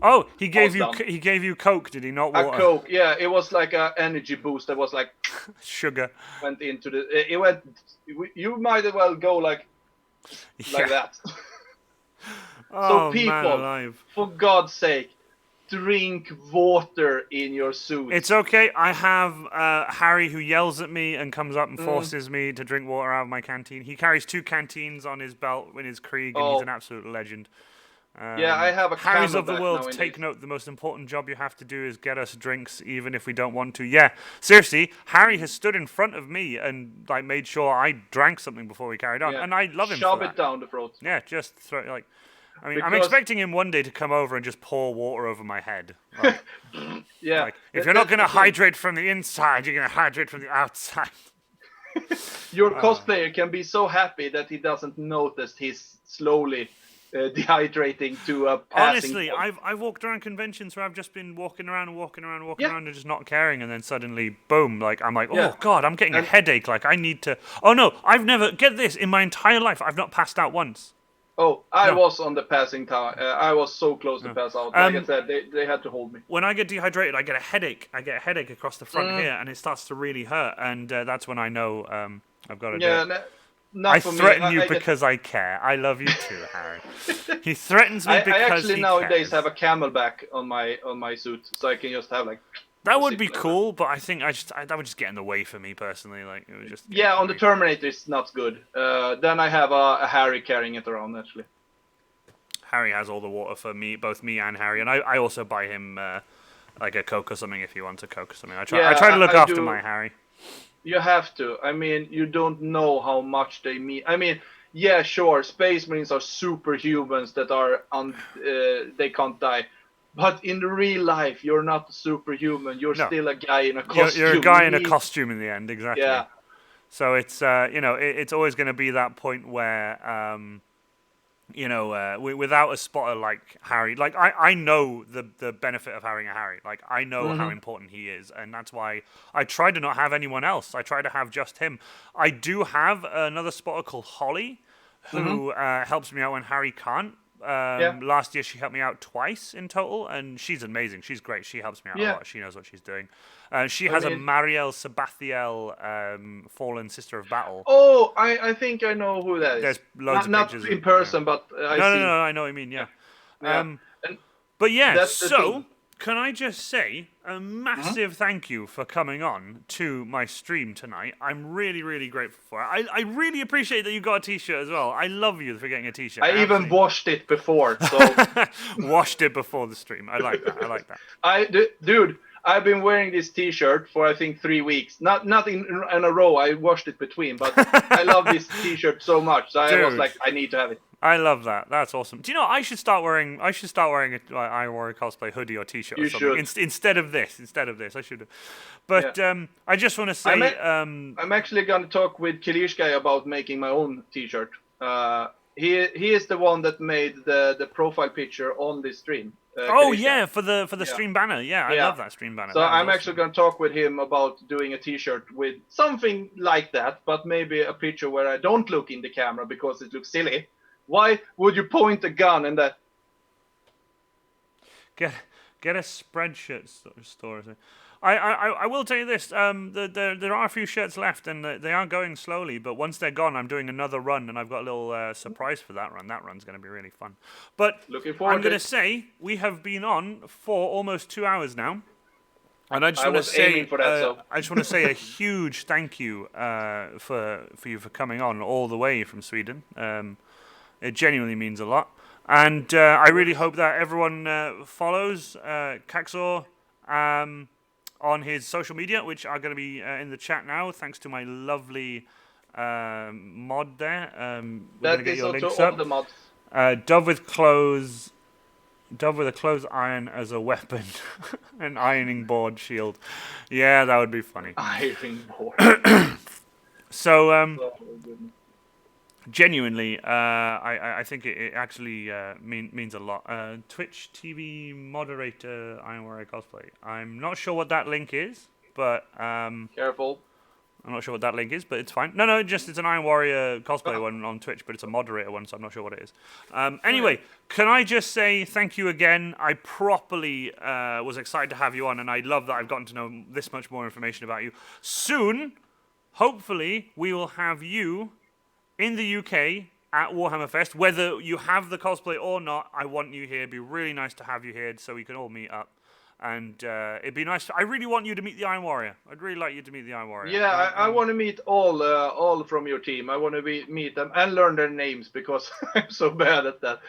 Oh, he gave you Coke, did he? Not water? A Coke, yeah. It was like an energy boost that was like... Sugar. Went into the... It went... You might as well go like that. So people, for God's sake, drink water in your suit. It's okay. I have Harry who yells at me and comes up and forces me to drink water out of my canteen. He carries 2 canteens on his belt in his Krieg, and he's an absolute legend. Yeah, I have a Harry's of the Camelback world, nowadays. take note, the most important job you have to do is get us drinks even if we don't want to. Yeah, seriously, Harry has stood in front of me and like made sure I drank something before we carried on, Yeah. and I love him Shove for that. it down the throat. Yeah, just throw like. I mean, I'm Because- expecting him one day to come over and just pour water over my head. Like, Yeah. like if you're not that's going to the thing. hydrate from the inside, you're going to hydrate from the outside. Your cosplayer can be so happy that he doesn't notice he's slowly dehydrating to a passing Honestly, point. I've walked around conventions where I've just been walking around Yeah. and just not caring, and then suddenly, boom! Like I'm like, oh Yeah. god, I'm getting a And- headache. Like I need to. Oh no, I've never get this in my entire life. I've not passed out once. Oh, I No. was on the passing time. I was so close to pass out. Like I said, they had to hold me. When I get dehydrated, I get a headache. I get a headache across the front here, and it starts to really hurt. And that's when I know I've got to do Yeah, it. not I for me. threaten you I get- because I care. I love you too, Harry. He threatens me I because actually he nowadays cares. have a Camelback on my suit, so I can just have like. That would be Like that. cool, but I think that would just get in the way for me personally. Like it would just. get in Yeah, on way. the Terminator it's not good. Then I have a Harry carrying it around actually. Harry has all the water for me, both me and Harry, and I also buy him like a Coke or something if he wants a Coke or something. I try to look I after do. my Harry. You have to. I mean, you don't know how much they mean. I mean, yeah, sure, Space Marines are superhumans that are they can't die. But in real life, you're not a superhuman. You're No. still a guy in a costume. You're a guy in a You need- costume in the end, exactly. Yeah. So it's it's always going to be that point where without a spotter like Harry, like I know the benefit of having a Harry. Like I know how important he is, and that's why I try to not have anyone else. I try to have just him. I do have another spotter called Holly, who helps me out when Harry can't. Last year she helped me out twice in total, and she's amazing. She's great. She helps me out a lot. She knows what she's doing. She has a mean- Mariel Sabathiel, Fallen Sister of Battle. Oh, I think I know who that is. There's loads of not pictures in of- person, but I No, see. I know what you mean. Yeah. Yeah. And But yeah, That's the so thing. can I just say a massive thank you for coming on to my stream tonight. I'm really, really grateful for it. I really appreciate that you got a t-shirt as well. I love you for getting a t-shirt. I even Absolutely. washed it before, so washed it before the stream. I like that. I like that. dude, I've been wearing this T-shirt for I think 3 weeks. Not in a row. I washed it between, but I love this T-shirt so much. So I was Dude. like, I need to have it. I love that. That's awesome. Do you know I should start wearing a Iron Warrior cosplay hoodie or t-shirt or You something should. instead of this. I should. But I just want to say I'm actually gonna talk with Kilishka about making my own T-shirt. He is the one that made the profile picture on this stream. oh Kilishka. yeah, for the stream banner. Yeah, I Yeah. love that stream banner. So That is I'm awesome. actually going to talk with him about doing a T-shirt with something like that, but maybe a picture where I don't look in the camera because it looks silly. Why would you point a gun and that? Get a spreadshirt store. or something. I will tell you this. There are a few shirts left, and they are going slowly. But once they're gone, I'm doing another run, and I've got a little surprise for that run. That run's going to be really fun. But Looking forward I'm to going it. to say we have been on for almost 2 hours now. And I just I want to was say, aiming for that, so. I just want to say a huge thank you for you for coming on all the way from Sweden. It genuinely means a lot, and I really hope that everyone follows Kakxors on his social media, which are going to be in the chat now. Thanks to my lovely mod there. We're going to That get is your also links all up. the mods. Dove with clothes. Dove with a clothes iron as a weapon, an ironing board shield. Yeah, that would be funny. Iron board. So, Oh, goodness. genuinely, I think it actually means a lot. Twitch TV moderator Iron Warrior Cosplay. I'm not sure what that link is, but Careful. I'm not sure what that link is, but it's fine. No, it's an Iron Warrior cosplay one on Twitch, but it's a moderator one, so I'm not sure what it is. Anyway, can I just say thank you again? I properly was excited to have you on, and I love that I've gotten to know this much more information about you. Soon, hopefully, we will have you in the UK at Warhammer Fest. Whether you have the cosplay or not, I want you here. It'd be really nice to have you here so we can all meet up. And it'd be nice. I really want you to meet the Iron Warrior. I'd really like you to meet the Iron Warrior. Yeah, I want to meet all from your team. I want to meet them and learn their names because I'm so bad at that.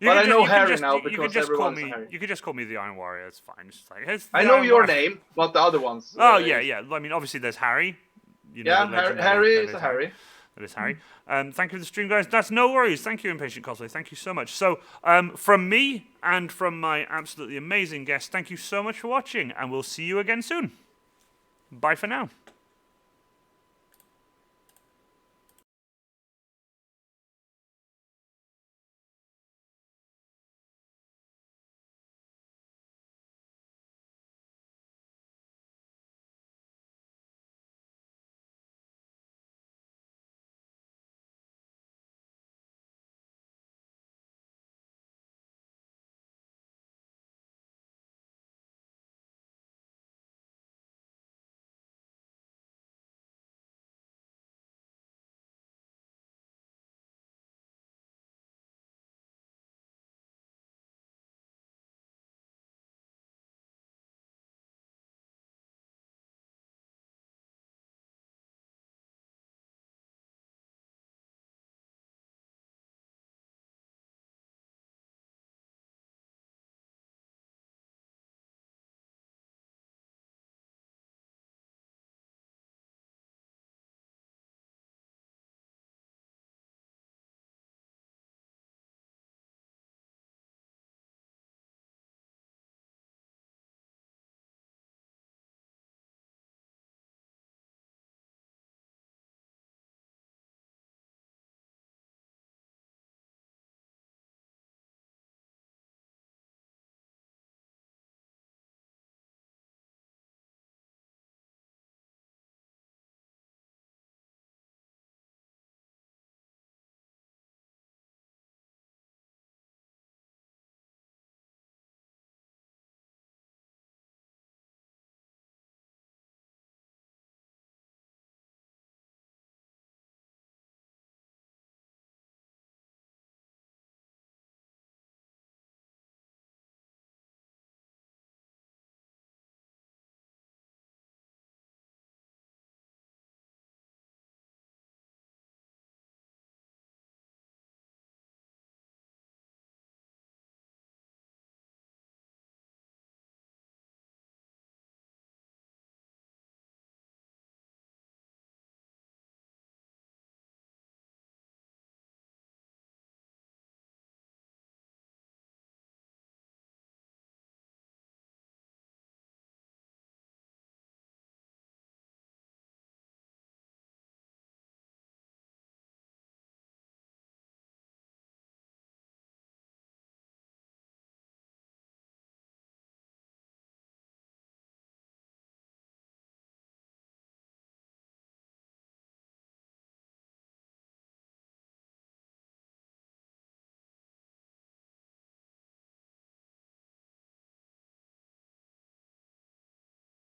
But I know you can Harry just, now you could because just call everyone's me. Harry. You could just call me the Iron Warrior. It's fine. It's like I know your name, but the other ones. Oh yeah. I mean, obviously there's Harry. You know, Yeah, the legend Harry that is a Harry. That is Harry. Thank you for the stream, guys. That's no worries. Thank you, Impatient Cosplay. Thank you so much. So, from me and from my absolutely amazing guest, thank you so much for watching, and we'll see you again soon. Bye for now.